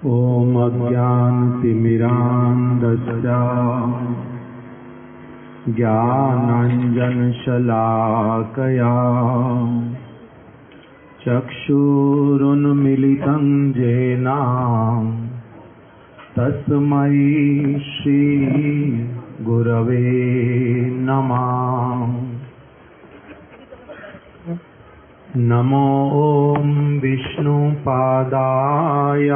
ॐ अज्ञानतिमिरान्धस्य ज्ञानाञ्जनशलाकया चक्षुरुन्मीलितं येन तस्मै श्रीगुरवे नमः। नमो ॐ विष्णुपादाय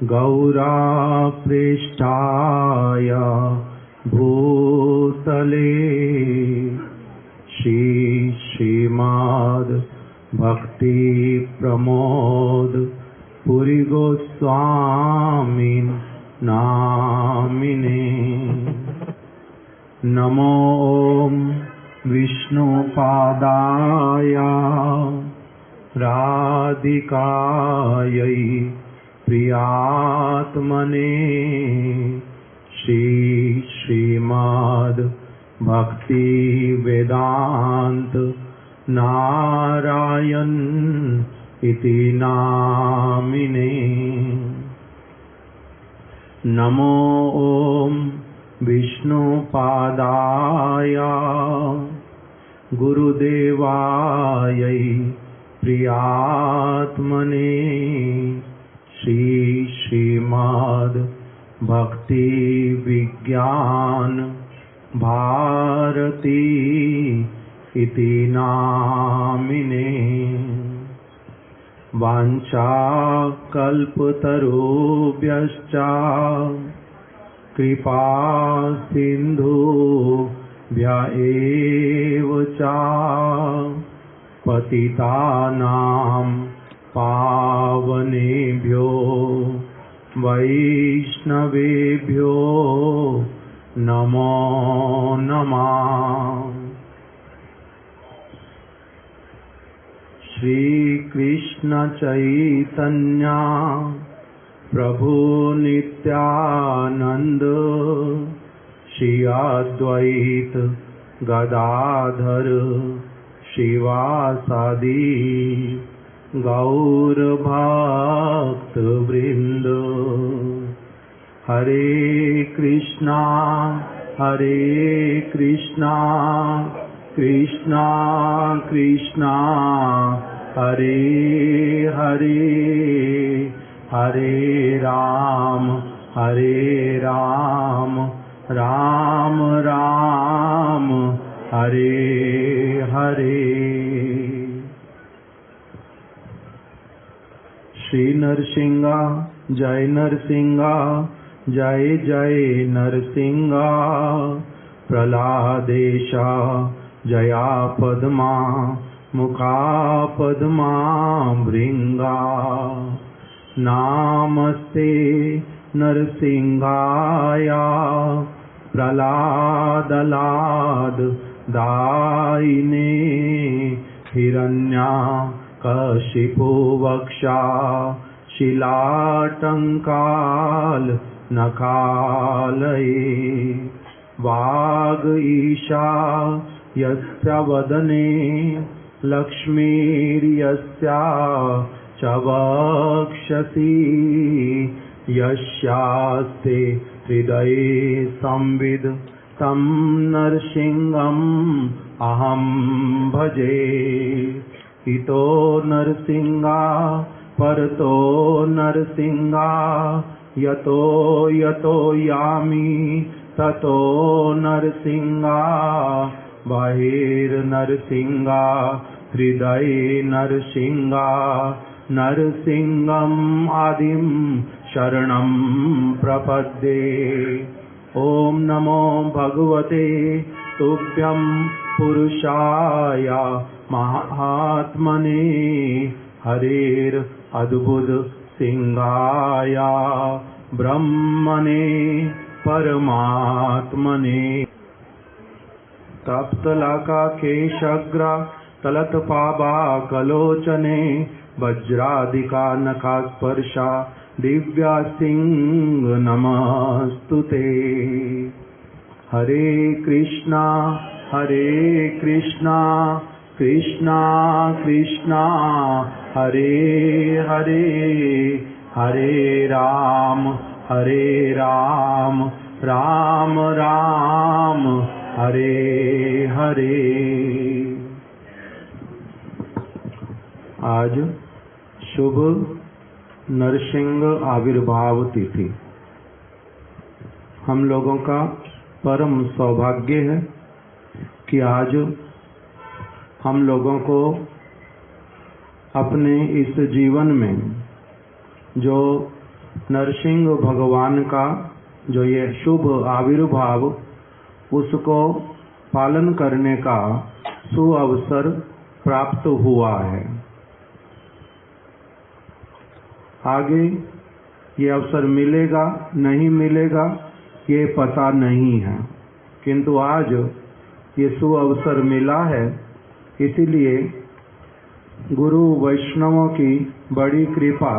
गौरापृष्ठाय भूतले श्रीमद् भक्ति प्रमोद पुरी गोस्वामी नामिने। नमो ॐ विष्णुपादाय राधिकायै प्रियात्मने श्रीमद् भक्ति वेदांत नारायण इति नामिने। नमो ॐ विष्णुपादाय गुरुदेवायै प्रियात्मने श्रीमद् भक्ति विज्ञान भारती इति नामिने। वाञ्छाकल्पतरुभ्यश्च कृपा सिन्धुभ्य एव च पतितानां पावनेभ्यो वैष्णवेभ्यो नमो नमः। श्री कृष्ण चैतन्य प्रभु नित्यानंद श्री अद्वैत गदाधर शिवासादि गौर भक्त वृंद। हरे कृष्णा कृष्णा कृष्णा हरे हरे हरे राम राम राम हरे हरे। श्री नरसिंह जय नरसिंह जय जय नरसिंह। प्रहलादेश जया पद्मा मुखा पद्मा भृंगा। नामस्ते नरसिंहाय प्रहलादलाद दायिने। हिरण्यकशिपो वक्षा शिलाटंकाल नखालये। वाग ईशा यस्य वदने लक्ष्मीर्यस्य च वक्षसि। यस्यास्ते हृदये संविद तं नरसिंहम् अहं भजे। इतो नरसिंहा परतो नरसिंहा यतो यतो यामि ततो नरसिंहा। बहिर्नरसिंहा हृदये नरसिंहा। नरसिंहम् आदिं शरणं प्रपद्ये। ॐ नमो भगवते तुभ्यं पुरुषाय महात्मने। हरेर् अद्भुत सिंहाय ब्रह्मणे परमात्मने। तप्तलका केशग्रा तलतपाबा कलोचने। वज्रादिका नखास्पर्शा दिव्या सिंह नमस्तुते। हरे कृष्णा कृष्णा कृष्णा हरे हरे हरे राम राम राम हरे हरे। आज शुभ नरसिंह आविर्भाव तिथि। हम लोगों का परम सौभाग्य है कि आज हम लोगों को अपने इस जीवन में जो नरसिंह भगवान का जो ये शुभ आविर्भाव, उसको पालन करने का सुअवसर प्राप्त हुआ है। आगे ये अवसर मिलेगा नहीं मिलेगा ये पता नहीं है, किंतु आज ये सुअवसर मिला है। इसीलिए गुरु वैष्णवों की बड़ी कृपा,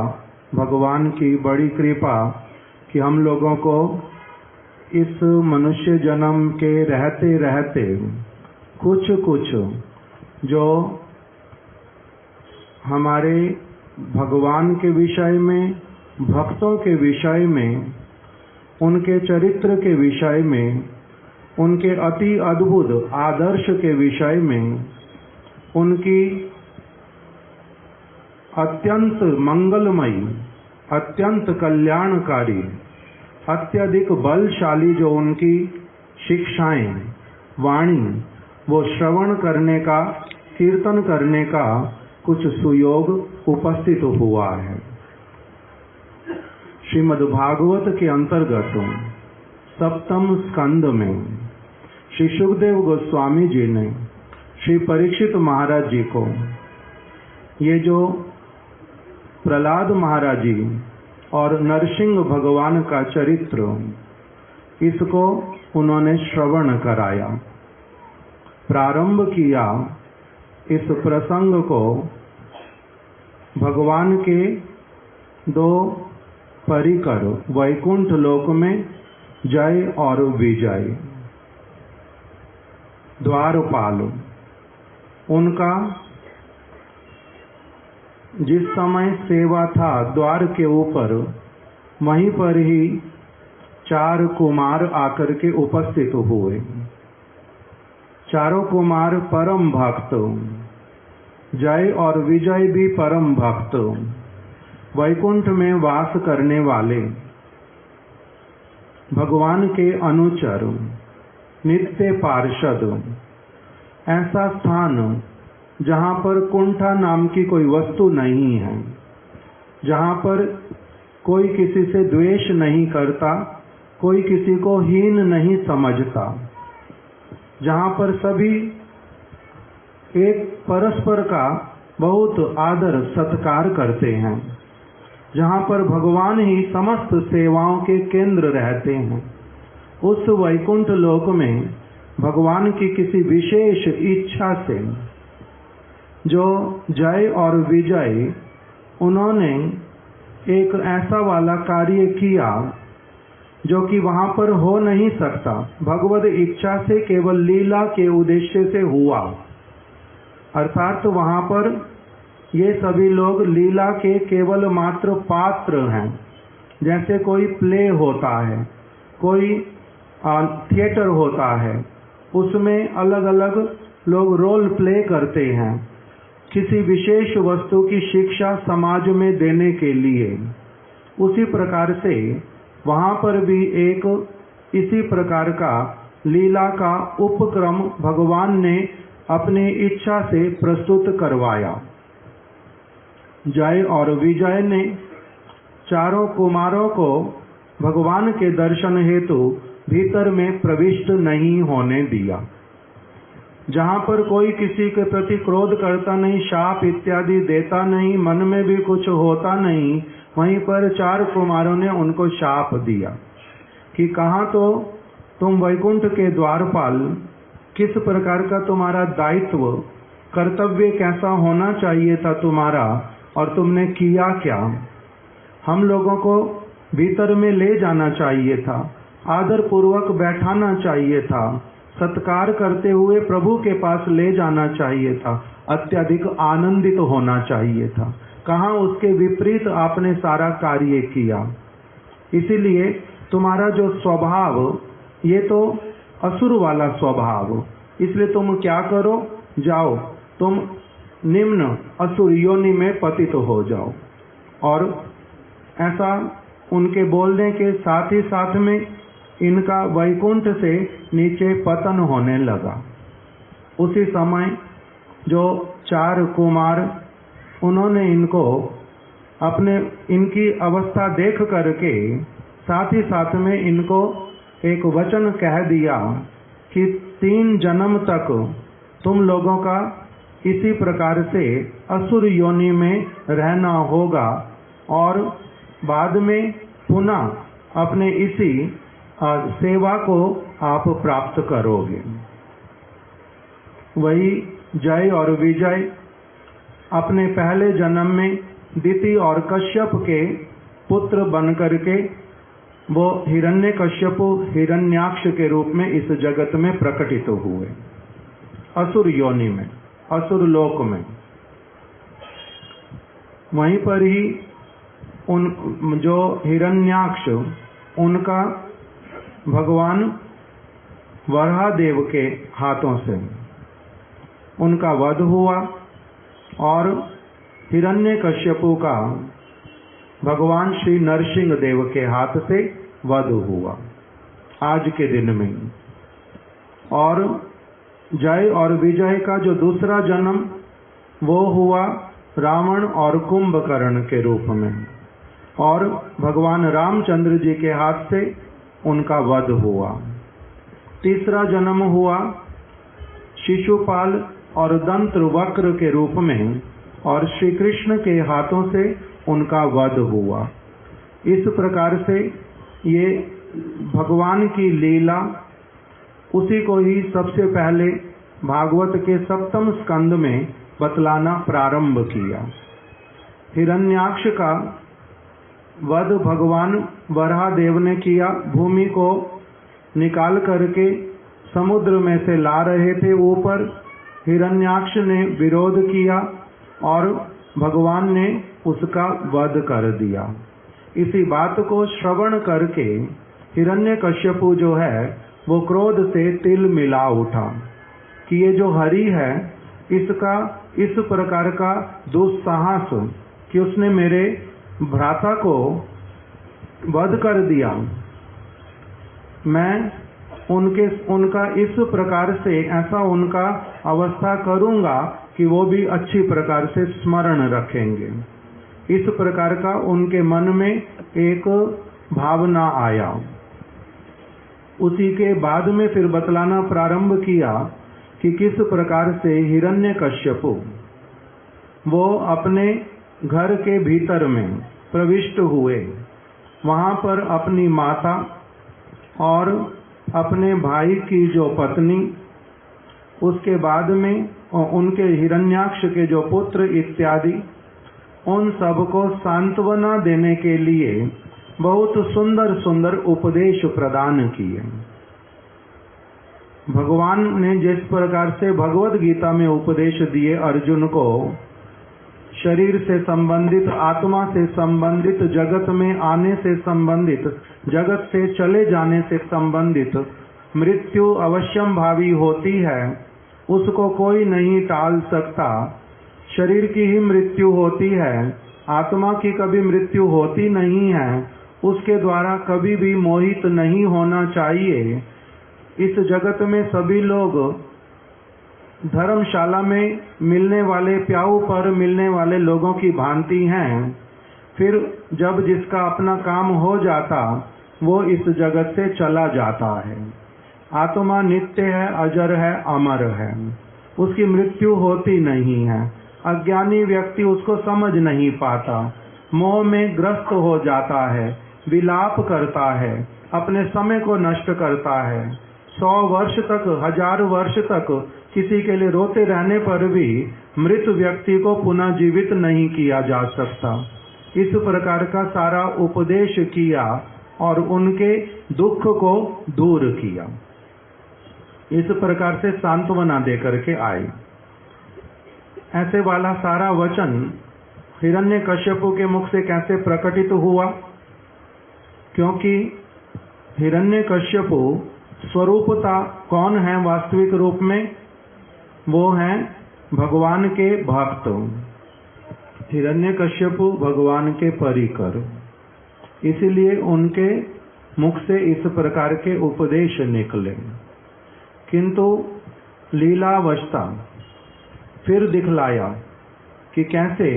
भगवान की बड़ी कृपा कि हम लोगों को इस मनुष्य जन्म के रहते रहते कुछ कुछ जो हमारे भगवान के विषय में, भक्तों के विषय में, उनके चरित्र के विषय में, उनके अति अद्भुत आदर्श के विषय में, उनकी अत्यंत मंगलमयी, अत्यंत कल्याणकारी, अत्यधिक बलशाली जो उनकी शिक्षाएं, वाणी, वो श्रवण करने का, कीर्तन करने का कुछ सुयोग उपस्थित हुआ है। श्रीमद् भागवत के अंतर्गत सप्तम स्कंद में श्री सुखदेव गोस्वामी जी ने श्री परीक्षित महाराज जी को ये जो प्रहलाद महाराज जी और नरसिंह भगवान का चरित्र, इसको उन्होंने श्रवण कराया, प्रारंभ किया। इस प्रसंग को भगवान के दो परिकर वैकुंठ लोक में जय और विजय, द्वारपाल, उनका जिस समय सेवा था द्वार के ऊपर, वहीं पर ही 4 कुमार आकर के उपस्थित हुए। चारों कुमार परम भक्त, जय और विजय भी परम भक्त, वैकुंठ में वास करने वाले, भगवान के अनुचर, नित्य पार्षद। ऐसा स्थान जहाँ पर कुंठा नाम की कोई वस्तु नहीं है, जहाँ पर कोई किसी से द्वेष नहीं करता, कोई किसी को हीन नहीं समझता, जहाँ पर सभी एक परस्पर का बहुत आदर सत्कार करते हैं, जहाँ पर भगवान ही समस्त सेवाओं के केंद्र रहते हैं। उस वैकुंठ लोक में भगवान की किसी विशेष इच्छा से जो जय और विजय, उन्होंने एक ऐसा वाला कार्य किया जो कि वहाँ पर हो नहीं सकता, भगवद इच्छा से केवल लीला के उद्देश्य से हुआ। अर्थात वहाँ पर ये सभी लोग लीला के केवल मात्र पात्र हैं। जैसे कोई प्ले होता है, कोई थिएटर होता है, उसमें अलग अलग लोग रोल प्ले करते हैं किसी विशेष वस्तु की शिक्षा समाज में देने के लिए। उसी प्रकार से वहाँ पर भी एक इसी प्रकार का लीला का उपक्रम भगवान ने अपनी इच्छा से प्रस्तुत करवाया। जय और विजय ने चारों कुमारों को भगवान के दर्शन हेतु भीतर में प्रविष्ट नहीं होने दिया। जहाँ पर कोई किसी के प्रति क्रोध करता नहीं, शाप इत्यादि देता नहीं, मन में भी कुछ होता नहीं, वहीं पर 4 कुमारों ने उनको शाप दिया कि कहाँ तो तुम वैकुंठ के द्वारपाल, किस प्रकार का तुम्हारा दायित्व, कर्तव्य कैसा होना चाहिए था तुम्हारा, और तुमने किया क्या। हम लोगों को भीतर में ले जाना चाहिए था, आदर पूर्वक बैठाना चाहिए था, सत्कार करते हुए प्रभु के पास ले जाना चाहिए था, अत्यधिक आनंदित होना चाहिए था, कहाँ उसके विपरीत आपने सारा कार्य किया। इसीलिए तुम्हारा जो स्वभाव, ये तो असुर वाला स्वभाव, इसलिए तुम क्या करो, जाओ तुम निम्न असुर योनि में पतित हो जाओ। और ऐसा उनके बोलने के साथ ही साथ में इनका वैकुंठ से नीचे पतन होने लगा। उसी समय जो 4 कुमार, उन्होंने इनको अपने इनकी अवस्था देख करके साथ ही साथ में इनको एक वचन कह दिया कि 3 जन्म तक तुम लोगों का इसी प्रकार से असुर योनि में रहना होगा और बाद में पुनः अपने इसी सेवा को आप प्राप्त करोगे। वही जय और विजय अपने पहले जन्म में दिति और कश्यप के पुत्र बन करके वो हिरण्यकश्यप हिरण्याक्ष के रूप में इस जगत में प्रकटित हुए, असुर योनि में, असुर लोक में। वहीं पर ही उन जो हिरण्याक्ष, उनका भगवान वराहदेव के हाथों से उनका वध हुआ और हिरण्यकश्यपु का भगवान श्री नरसिंह देव के हाथ से वध हुआ आज के दिन में। और जय और विजय का जो दूसरा जन्म वो हुआ रावण और कुंभकर्ण के रूप में, और भगवान रामचंद्र जी के हाथ से उनका वध हुआ। तीसरा जन्म हुआ शिशुपाल और दंत्रवक्र के रूप में, और श्री कृष्ण के हाथों से उनका वध हुआ। इस प्रकार से ये भगवान की लीला, उसी को ही सबसे पहले भागवत के 7वें स्कंद में बतलाना प्रारंभ किया। हिरण्याक्ष का वध भगवान वराहदेव ने किया। भूमि को निकाल करके समुद्र में से ला रहे थे ऊपर, हिरण्याक्ष ने विरोध किया और भगवान ने उसका वध कर दिया। इसी बात को श्रवण करके हिरण्यकश्यपु जो है वो क्रोध से तिल मिला उठा कि ये जो हरि है इसका इस प्रकार का दुस्साहस कि उसने मेरे भ्राता को वध कर दिया, मैं उनका इस प्रकार से ऐसा उनका अवस्था करूंगा कि वो भी अच्छी प्रकार से स्मरण रखेंगे। इस प्रकार का उनके मन में एक भावना आया। उसी के बाद में फिर बतलाना प्रारंभ किया कि किस प्रकार से हिरण्यकश्यपु वो अपने घर के भीतर में प्रविष्ट हुए, वहां पर अपनी माता और अपने भाई की जो पत्नी, उसके बाद में उनके हिरण्याक्ष के जो पुत्र इत्यादि, उन सबको सांत्वना देने के लिए बहुत सुंदर सुंदर उपदेश प्रदान किए। भगवान ने जिस प्रकार से भगवत गीता में उपदेश दिए अर्जुन को, शरीर से संबंधित, आत्मा से संबंधित, जगत में आने से संबंधित, जगत से चले जाने से संबंधित, मृत्यु अवश्यम भावी होती है, उसको कोई नहीं टाल सकता। शरीर की ही मृत्यु होती है, आत्मा की कभी मृत्यु होती नहीं है, उसके द्वारा कभी भी मोहित नहीं होना चाहिए। इस जगत में सभी लोग धर्मशाला में मिलने वाले, प्याऊ पर मिलने वाले लोगों की भांति हैं। फिर जब जिसका अपना काम हो जाता वो इस जगत से चला जाता है। आत्मा नित्य है, अजर है, अमर है, उसकी मृत्यु होती नहीं है। अज्ञानी व्यक्ति उसको समझ नहीं पाता, मोह में ग्रस्त हो जाता है, विलाप करता है, अपने समय को नष्ट करता है। 100 वर्ष तक, 1000 वर्ष तक किसी के लिए रोते रहने पर भी मृत व्यक्ति को पुनः जीवित नहीं किया जा सकता। इस प्रकार का सारा उपदेश किया और उनके दुख को दूर किया। इस प्रकार से सांत्वना दे करके आए। ऐसे वाला सारा वचन हिरण्यकश्यपु के मुख से कैसे प्रकटित हुआ? क्योंकि हिरण्यकश्यपु स्वरूपता कौन है वास्तविक रूप में? वो हैं भगवान के भक्त। हिरण्यकश्यपु भगवान के परिकर, इसलिए उनके मुख से इस प्रकार के उपदेश निकले। किंतु लीलावस्था फिर दिखलाया कि कैसे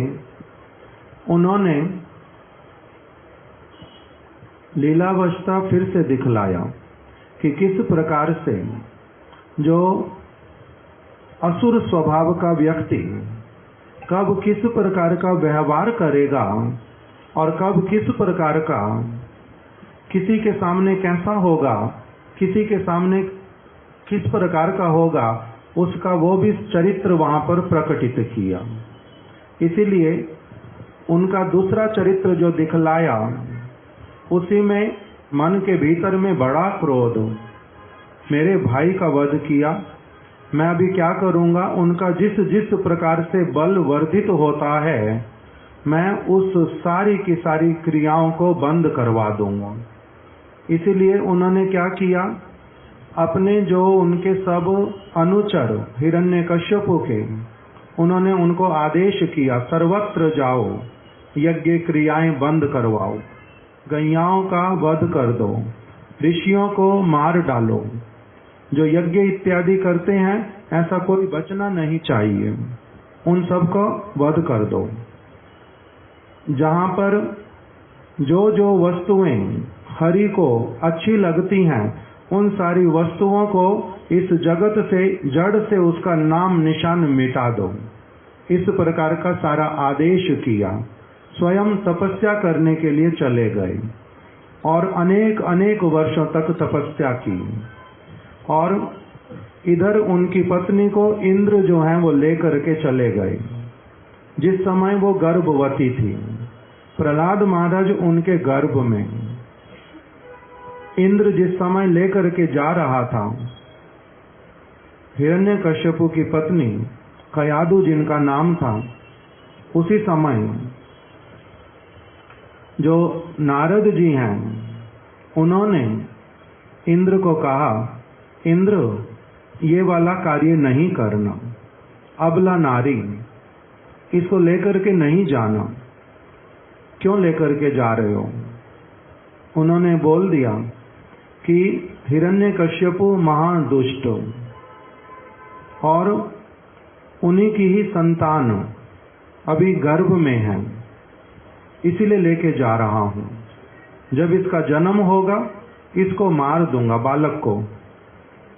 उन्होंने लीलावस्था फिर से दिखलाया कि किस प्रकार से जो असुर स्वभाव का व्यक्ति कब किस प्रकार का व्यवहार करेगा और कब किस प्रकार का, किसी के सामने कैसा होगा, किसी के सामने किस प्रकार का होगा, उसका वो भी चरित्र वहां पर प्रकटित किया। इसीलिए उनका दूसरा चरित्र जो दिखलाया, उसी में मन के भीतर में बड़ा क्रोध, मेरे भाई का वध किया, मैं अभी क्या करूंगा, उनका जिस जिस प्रकार से बल वर्धित होता है मैं उस सारी की सारी क्रियाओं को बंद करवा दूंगा। इसीलिए उन्होंने क्या किया, अपने जो उनके सब अनुचर हिरण्यकश्यपु के, उन्होंने उनको आदेश किया, सर्वत्र जाओ, यज्ञ क्रियाएं बंद करवाओ, गैयाओं का वध कर दो, ऋषियों को मार डालो, जो यज्ञ इत्यादि करते हैं ऐसा कोई बचना नहीं चाहिए, उन सबको वध कर दो। जहां पर जो जो वस्तुएं हरि को अच्छी लगती हैं, उन सारी वस्तुओं को इस जगत से, जड़ से उसका नाम निशान मिटा दो। इस प्रकार का सारा आदेश किया। स्वयं तपस्या करने के लिए चले गए और अनेक अनेक वर्षों तक तपस्या की। और इधर उनकी पत्नी को इंद्र जो हैं वो लेकर के चले गए। जिस समय वो गर्भवती थी, प्रहलाद महाराज उनके गर्भ में, इंद्र जिस समय लेकर के जा रहा था, हिरण्यकश्यपु की पत्नी कयादु जिनका नाम था, उसी समय जो नारद जी हैं उन्होंने इंद्र को कहा, इंद्र ये वाला कार्य नहीं करना, अबला नारी, इसको लेकर के नहीं जाना, क्यों लेकर के जा रहे हो? उन्होंने बोल दिया कि हिरण्यकश्यपु महादुष्ट और उन्हीं की ही संतान अभी गर्भ में है, इसीलिए लेके जा रहा हूं। जब इसका जन्म होगा इसको मार दूंगा, बालक को,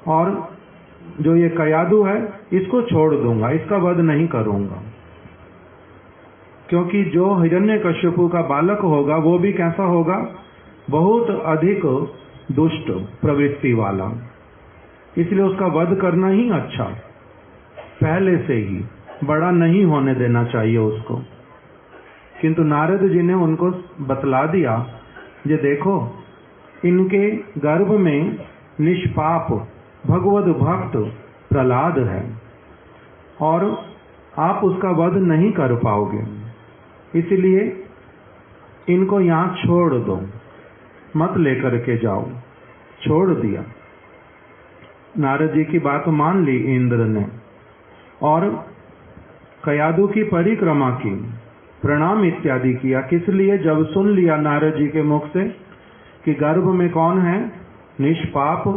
और जो ये कयादु है इसको छोड़ दूंगा, इसका वध नहीं करूंगा। क्योंकि जो हिरण्यकश्यपु का बालक होगा वो भी कैसा होगा, बहुत अधिक दुष्ट प्रवृत्ति वाला, इसलिए उसका वध करना ही अच्छा, पहले से ही बड़ा नहीं होने देना चाहिए उसको। किंतु नारद जी ने उनको बतला दिया, ये देखो इनके गर्भ में निष्पाप भगवद भक्त प्रहलाद है और आप उसका वध नहीं कर पाओगे, इसलिए इनको यहाँ छोड़ दो, मत लेकर के जाओ। छोड़ दिया। नारद जी की बात मान ली इंद्र ने और कयादु की परिक्रमा की, प्रणाम इत्यादि किया। किस लिए? जब सुन लिया नारद जी के मुख से कि गर्भ में कौन है, निष्पाप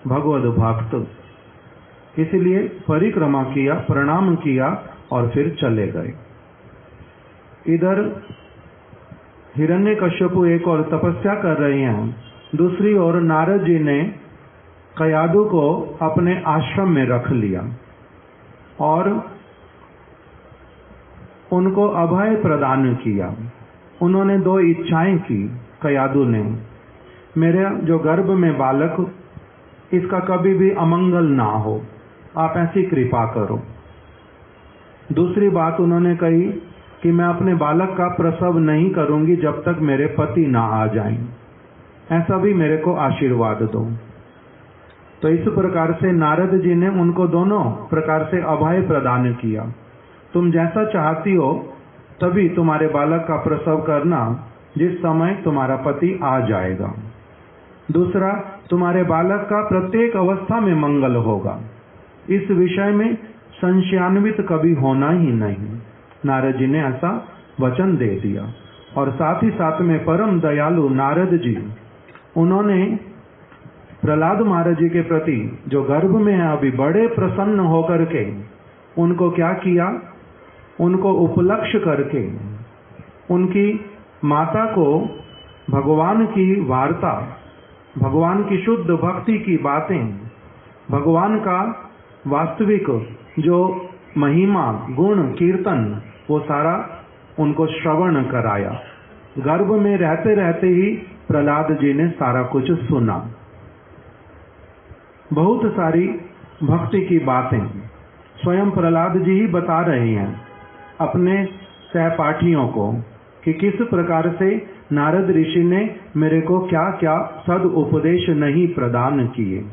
भगवद भक्त, इसलिए परिक्रमा किया, प्रणाम किया और फिर चले गए। इधर हिरण्यकश्यपु एक और तपस्या कर रहे हैं, दूसरी ओर नारद जी ने कयादु को अपने आश्रम में रख लिया और उनको अभय प्रदान किया। उन्होंने दो इच्छाएं की कयादु ने, मेरे जो गर्भ में बालक, इसका कभी भी अमंगल ना हो, आप ऐसी कृपा करो। दूसरी बात उन्होंने कही कि मैं अपने बालक का प्रसव नहीं करूंगी जब तक मेरे पति ना आ जाएं, ऐसा भी मेरे को आशीर्वाद दो। तो इस प्रकार से नारद जी ने उनको दोनों प्रकार से अभय प्रदान किया। तुम जैसा चाहती हो तभी तुम्हारे बालक का प्रसव करना, जिस समय तुम्हारा पति आ जाएगा। दूसरा, तुम्हारे बालक का प्रत्येक अवस्था में मंगल होगा। इस विषय में संशयान्वित कभी होना ही नहीं। नारद जी ने ऐसा वचन दे दिया। और साथ ही साथ में परम दयालु नारद जी, उन्होंने प्रहलाद महाराज जी के प्रति जो गर्भ में है अभी, बड़े प्रसन्न होकर के उनको क्या किया, उनको उपलक्ष्य करके उनकी माता को भगवान की वार्ता, भगवान की शुद्ध भक्ति की बातें, भगवान का वास्तविक जो महिमा गुण कीर्तन, वो सारा उनको श्रवण कराया। गर्भ में रहते रहते ही प्रहलाद जी ने सारा कुछ सुना। बहुत सारी भक्ति की बातें स्वयं प्रहलाद जी ही बता रहे हैं अपने सहपाठियों को कि किस प्रकार से नारद ऋषि ने मेरे को क्या क्या सद उपदेश नहीं प्रदान किए।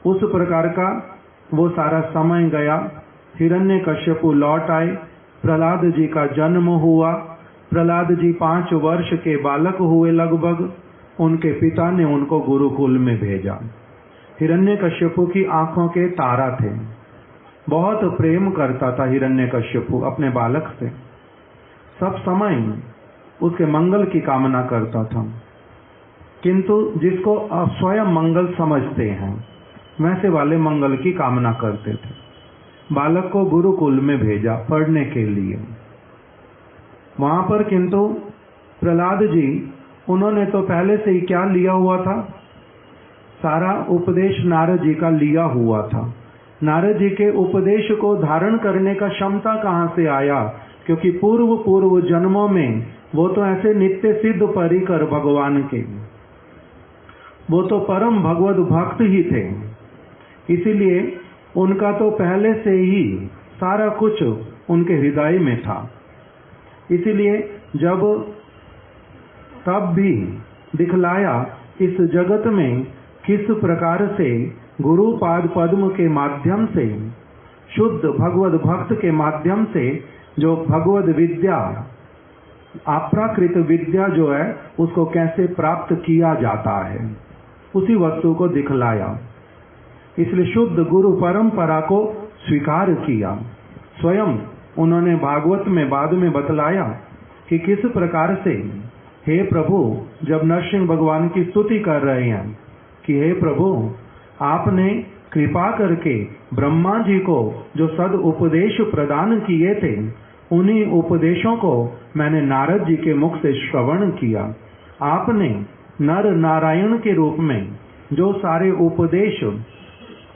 उस प्रकार का वो सारा समय गया। हिरण्यकश्यपु लौट आए, प्रहलाद जी का जन्म हुआ। प्रहलाद जी 5 वर्ष के बालक हुए लगभग। उनके पिता ने उनको गुरुकुल में भेजा। हिरण्यकश्यपु की आंखों के तारा थे। बहुत प्रेम करता था हिरण्यकश्यपु अपने बालक से। सब समय उसके मंगल की कामना करता था। किंतु जिसको स्वयं मंगल समझते हैं वैसे वाले मंगल की कामना करते थे। बालक को गुरुकुल में भेजा पढ़ने के लिए। वहां पर किंतु प्रहलाद जी, उन्होंने तो पहले से ही क्या लिया हुआ था, सारा उपदेश नारद जी का लिया हुआ था। नारद जी के उपदेश को धारण करने का क्षमता कहाँ से आया, क्योंकि पूर्व पूर्व जन्मों में वो तो ऐसे नित्य सिद्ध परिकर भगवान के, वो तो परम भगवत भक्त ही थे। इसीलिए उनका तो पहले से ही सारा कुछ उनके हृदय में था। इसीलिए जब तब भी दिखलाया इस जगत में किस प्रकार से गुरु पाद पद्म के माध्यम से, शुद्ध भगवत भक्त के माध्यम से जो भगवत विद्या, अप्राकृत विद्या जो है उसको कैसे प्राप्त किया जाता है, उसी वस्तु को दिखलाया। इसलिए शुद्ध गुरु परंपरा को स्वीकार किया। स्वयं उन्होंने भागवत में बाद में बतलाया कि किस प्रकार से, हे प्रभु, जब नरसिंह भगवान की स्तुति कर रहे हैं कि हे प्रभु, आपने कृपा करके ब्रह्मा जी को जो सद उपदेश प्रदान किए थे, उन्हीं उपदेशों को मैंने नारद जी के मुख से श्रवण किया। आपने नर नारायण के रूप में जो सारे उपदेश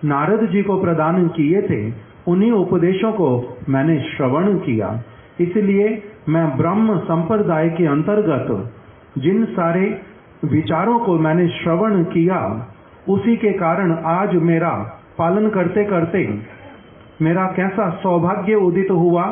नारद जी को प्रदान किए थे, उन्हीं उपदेशों को मैंने श्रवण किया। इसलिए मैं ब्रह्म संप्रदाय के अंतर्गत जिन सारे विचारों को मैंने श्रवण किया, उसी के कारण आज मेरा पालन करते करते मेरा कैसा सौभाग्य उदित हुआ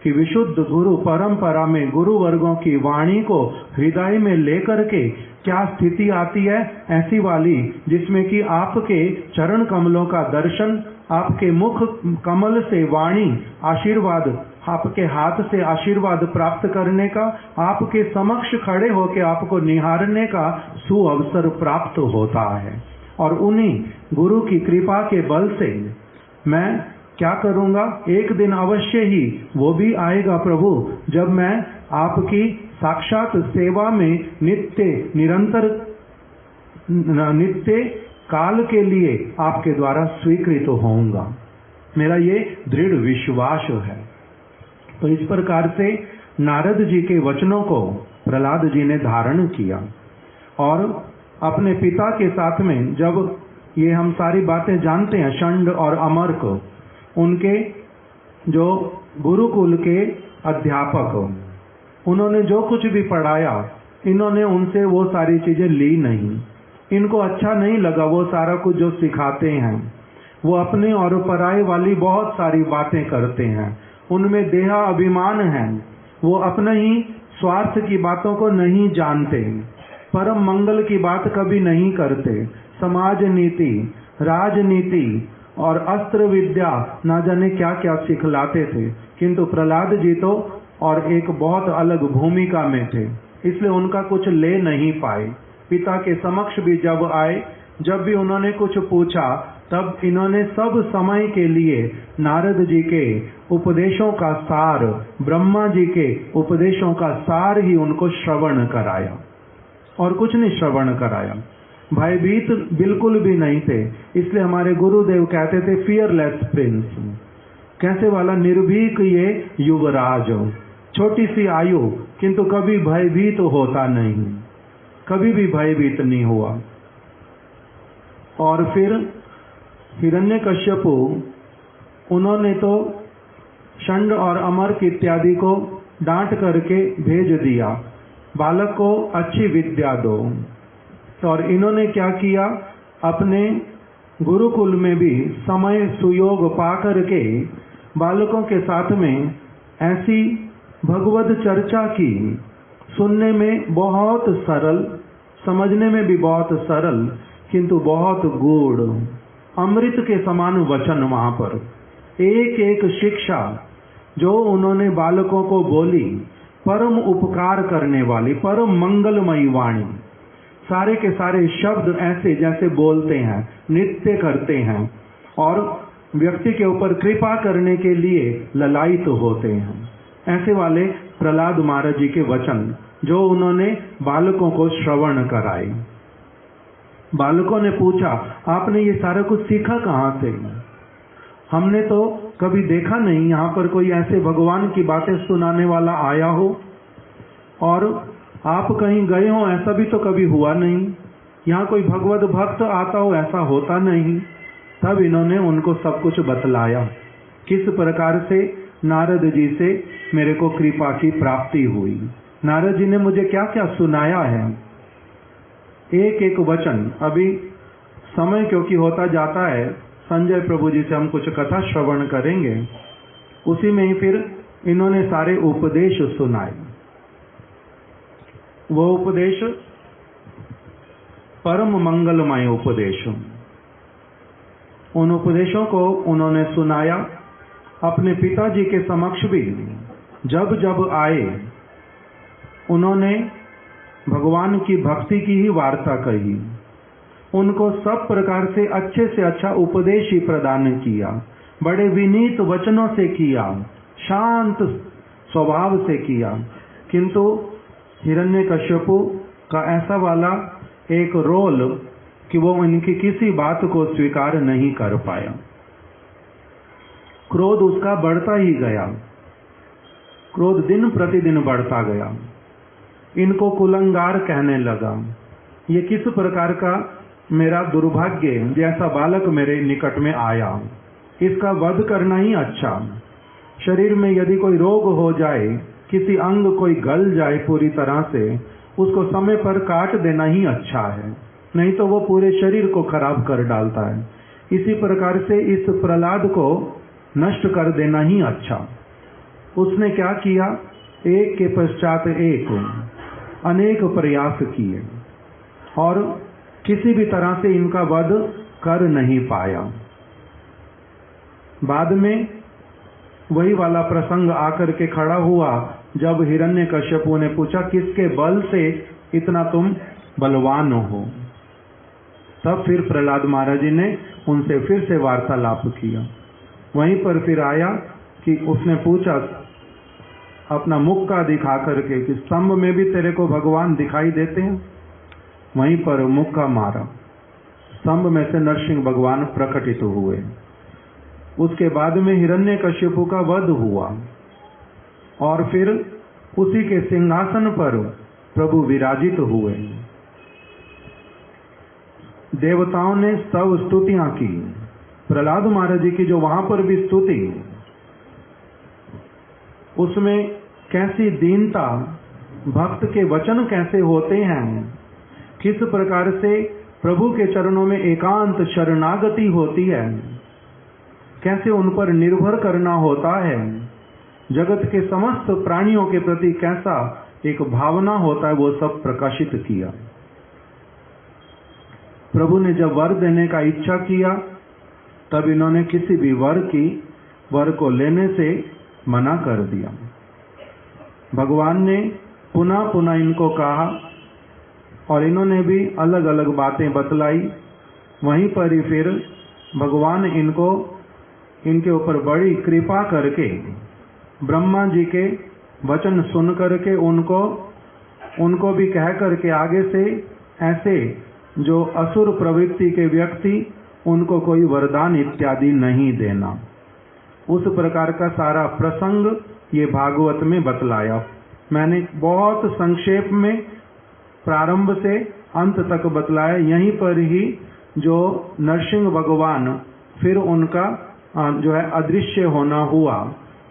कि विशुद्ध गुरु परंपरा में गुरु वर्गों की वाणी को हृदय में लेकर के क्या स्थिति आती है, ऐसी वाली जिसमें कि आपके चरण कमलों का दर्शन, आपके मुख कमल से वाणी आशीर्वाद, आपके हाथ से आशीर्वाद प्राप्त करने का, आपके समक्ष खड़े होकर आपको निहारने का सुअवसर प्राप्त होता है। और उन्हीं गुरु की कृपा के बल से मैं क्या करूंगा, एक दिन अवश्य ही वो भी आएगा प्रभु, जब मैं आपकी साक्षात सेवा में नित्य निरंतर नित्य काल के लिए आपके द्वारा स्वीकृत होऊंगा। मेरा ये दृढ़ विश्वास है। तो इस प्रकार से नारद जी के वचनों को प्रहलाद जी ने धारण किया और अपने पिता के साथ में, जब ये हम सारी बातें जानते हैं, षंड और अमर्क उनके जो गुरुकुल के अध्यापक, उन्होंने जो कुछ भी पढ़ाया, इन्होंने उनसे वो सारी चीजें ली नहीं। इनको अच्छा नहीं लगा वो सारा कुछ जो सिखाते हैं। वो अपने और पराये वाली बहुत सारी बातें करते हैं, उनमें देहा अभिमान है। वो अपने ही स्वार्थ की बातों को नहीं जानते, परम मंगल की बात कभी नहीं करते। समाज नीति, राजनीति और अस्त्र विद्या ना जाने क्या क्या सिखलाते थे, किंतु प्रहलाद जी तो और एक बहुत अलग भूमिका में थे, इसलिए उनका कुछ ले नहीं पाए। पिता के समक्ष भी जब आए, जब भी उन्होंने कुछ पूछा, तब इन्होंने सब समय के लिए नारद जी के उपदेशों का सार, ब्रह्मा जी के उपदेशों का सार ही उनको श्रवण कराया और कुछ नहीं श्रवण कराया। भयभीत बिल्कुल भी नहीं थे, इसलिए हमारे गुरुदेव कहते थे फियरलेस प्रिंस, कैसे वाला निर्भीक ये युवराज, छोटी सी आयु किंतु कभी भयभीत होता नहीं, कभी भी भयभीत नहीं हुआ। और फिर हिरण्यकश्यपु, उन्होंने तो षंड और अमर्क इत्यादि को डांट करके भेज दिया, बालक को अच्छी विद्या दो। और इन्होंने क्या किया, अपने गुरुकुल में भी समय सुयोग पा करके बालकों के साथ में ऐसी भगवत चर्चा की, सुनने में बहुत सरल, समझने में भी बहुत सरल, किंतु बहुत गूढ़, अमृत के समान वचन। वहां पर एक एक शिक्षा जो उन्होंने बालकों को बोली, परम उपकार करने वाली, परम मंगलमयी वाणी, सारे के सारे शब्द ऐसे जैसे बोलते हैं, नृत्य करते हैं और व्यक्ति के ऊपर कृपा करने के लिए ललायित होते हैं, ऐसे वाले प्रहलाद महाराज जी के वचन जो उन्होंने बालकों को श्रवण कराए। बालकों ने पूछा, आपने ये सारा कुछ सीखा कहाँ से? हमने तो कभी देखा नहीं यहाँ पर कोई ऐसे भगवान की बातें सुनाने वाला आया हो, और आप कहीं गए हो ऐसा भी तो कभी हुआ नहीं, यहाँ कोई भगवत भक्त आता हो ऐसा होता नहीं। तब इन्होंने उनको सब कुछ बतलाया, किस प्रकार से नारद जी से मेरे को कृपा की प्राप्ति हुई, नारद जी ने मुझे क्या क्या सुनाया है, एक एक वचन। अभी समय क्योंकि होता जाता है, संजय प्रभु जी से हम कुछ कथा श्रवण करेंगे, उसी में ही फिर इन्होंने सारे उपदेश सुनाए। वो उपदेश परम मंगलमय उपदेश, उन उपदेशों को उन्होंने सुनाया। अपने पिताजी के समक्ष भी जब जब आए, उन्होंने भगवान की भक्ति की ही वार्ता कही, उनको सब प्रकार से अच्छा उपदेश ही प्रदान किया, बड़े विनीत वचनों से किया, शांत स्वभाव से किया। किंतु हिरण्यकश्यपु का ऐसा वाला एक रोल कि वो इनकी किसी बात को स्वीकार नहीं कर पाया। क्रोध उसका बढ़ता ही गया, क्रोध दिन प्रतिदिन बढ़ता गया। इनको कुलंगार कहने लगा, ये किस प्रकार का मेरा दुर्भाग्य जैसा बालक मेरे निकट में आया, इसका वध करना ही अच्छा। शरीर में यदि कोई रोग हो जाए, किसी अंग कोई गल जाए पूरी तरह से, उसको समय पर काट देना ही अच्छा है, नहीं तो वो पूरे शरीर को खराब कर डालता है। इसी प्रकार से इस प्रहलाद को नष्ट कर देना ही अच्छा। उसने क्या किया, एक के पश्चात एक अनेक प्रयास किए और किसी भी तरह से इनका वध कर नहीं पाया। बाद में वही वाला प्रसंग आकर के खड़ा हुआ, जब हिरण्यकश्यपु ने पूछा, किसके बल से इतना तुम बलवान हो? तब फिर प्रहलाद महाराज जी ने उनसे फिर से वार्तालाप किया। वहीं पर फिर आया कि उसने पूछा अपना मुख का दिखा करके कि स्तंभ में भी तेरे को भगवान दिखाई देते हैं? वहीं पर मुक्का मारा, स्तंभ में से नरसिंह भगवान प्रकटित हुए। उसके बाद में हिरण्यकश्यपु का वध हुआ और फिर उसी के सिंहासन पर प्रभु विराजित हुए। देवताओं ने सब स्तुतियां की, प्रहलाद महाराज जी की जो वहां पर भी स्तुति, उसमें कैसी दीनता, भक्त के वचन कैसे होते हैं, किस प्रकार से प्रभु के चरणों में एकांत शरणागति होती है, कैसे उन पर निर्भर करना होता है, जगत के समस्त प्राणियों के प्रति कैसा एक भावना होता है, वो सब प्रकाशित किया। प्रभु ने जब वर देने का इच्छा किया, तब इन्होंने किसी भी वर को लेने से मना कर दिया। भगवान ने पुनः पुनः इनको कहा और इन्होंने भी अलग अलग बातें बतलाई। वहीं पर ही फिर भगवान इनके ऊपर बड़ी कृपा करके ब्रह्मा जी के वचन सुन करके उनको भी कह करके आगे से ऐसे जो असुर प्रवृत्ति के व्यक्ति उनको कोई वरदान इत्यादि नहीं देना। उस प्रकार का सारा प्रसंग ये भागवत में बतलाया। मैंने बहुत संक्षेप में प्रारंभ से अंत तक बतलाया। यहीं पर ही जो नरसिंह भगवान फिर उनका जो है अदृश्य होना हुआ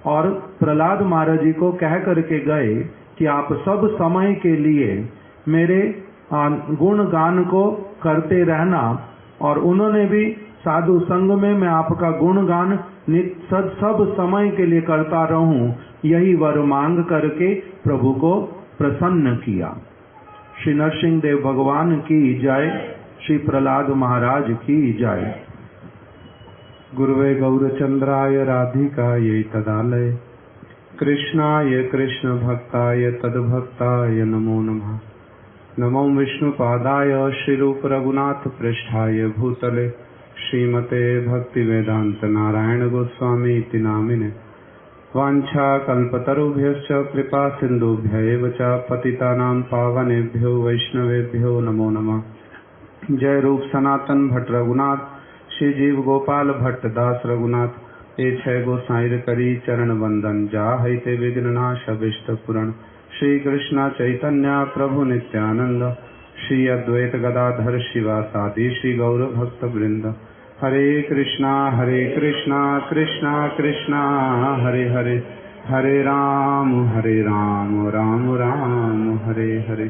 और प्रहलाद महाराज जी को कह करके गए कि आप सब समय के लिए मेरे गुण गान को करते रहना। और उन्होंने भी साधु संग में मैं आपका गुणगान सब समय के लिए करता रहूं, यही वर मांग करके प्रभु को प्रसन्न किया। श्री नरसिंह देव भगवान की जय, श्री प्रहलाद महाराज की जय। गुरुवे गौरचंद्राय राधिकायै तदालय कृष्णाय कृष्ण भक्ताय तद्भक्ताय नमो नमः। नमो विष्णुपादाय श्रीरूप रघुनाथ पृष्ठाय भूतले श्रीमते भक्ति वेदांत नारायण गोस्वामी इति नामिने। वाञ्छा कल्पतरुभ्यश्च कृपा सिन्धुभ्य एव च पतितानां पावनेभ्यो वैष्णवेभ्यो नमो नमः। जय रूप सनातन भट्ट रघुनाथ, श्री जीव गोपाल भट्ट दास रघुनाथ। ये छह गोसाई करी चरण वंदन, जाहि ते विघ्ननाश अभिष्ट पुरण। श्री कृष्ण चैतन्य प्रभु नित्यानंद, श्री अद्वैत गदाधर शिवासादि श्री गौर भक्त वृंद। हरे कृष्णा कृष्णा कृष्णा हरे हरे, हरे राम राम राम हरे हरे।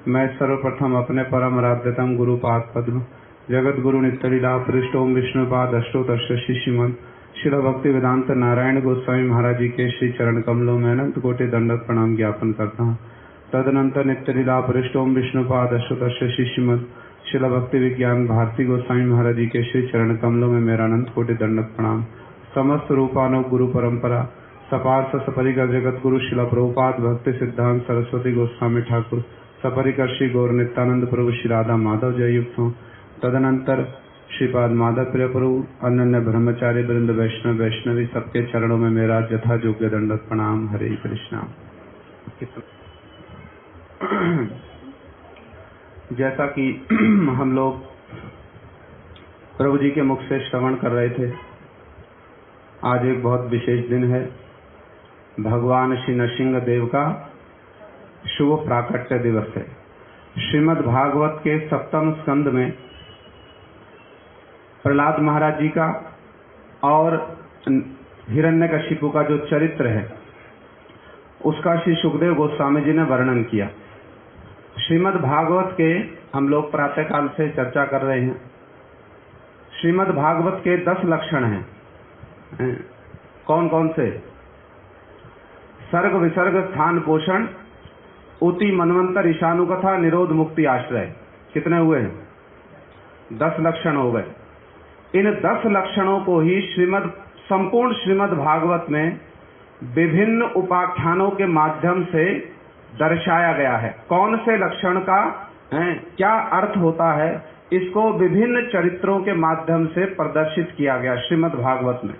मैं सर्वप्रथम अपने परम आराध्यतम गुरुपाद पद्म जगत गुरु नित्यलीला पृष्ठोम विष्णुपाद अष्टोत्तर शिष्यमन शिल भक्ति वेदांत नारायण गोस्वामी महाराज जी के श्री चरण कमलों में अनंत कोटि दंडक प्रणाम ज्ञापन करता हूँ। तदनंतर नित्यलीला पृष्ठोम विष्णुपाद अष्टोत्तर शिष्यमन शिल भक्ति विज्ञान भारती गोस्वामी महाराज जी के श्री चरण कमलों में मेरा अनंत कोटि दंडक प्रणाम। समस्त रूपानो गुरु परंपरा सपार्श सपरिकर जगत गुरु शिला प्रभुपाद भक्ति सिद्धांत सरस्वती गोस्वामी ठाकुर सपरिकर श्री गौर नित्यानंद प्रभु श्री राधा माधव जय युक्त हूँ। तदनंतर श्रीपाद माधव प्रिय प्रभु अनन्य ब्रह्मचारी वृंद वैष्णव वैष्णवी सबके चरणों में मेरा यथा योग्य दंडक प्रणाम। हरे कृष्णा। जैसा कि हम लोग प्रभु जी के मुख से श्रवण कर रहे थे, आज एक बहुत विशेष दिन है। भगवान श्री नरसिंह देव का शुभ प्राकट्य दिवस है। श्रीमद् भागवत के सप्तम स्कंद में प्रहलाद महाराज जी का और हिरण्यकशिपु का जो चरित्र है उसका श्री सुखदेव गोस्वामी जी ने वर्णन किया। श्रीमद् भागवत के हम लोग प्रातःकाल से चर्चा कर रहे हैं। श्रीमद् भागवत के 10 लक्षण हैं। कौन कौन से? सर्ग विसर्ग स्थान पोषण उति मनवंतर ईशानु कथा निरोध मुक्ति आश्रय। कितने हुए? 10 लक्षण हो गए। इन 10 लक्षणों को ही संपूर्ण श्रीमद् भागवत में विभिन्न उपाख्यानों के माध्यम से दर्शाया गया है। कौन से लक्षण का क्या अर्थ होता है, इसको विभिन्न चरित्रों के माध्यम से प्रदर्शित किया गया श्रीमद् भागवत में।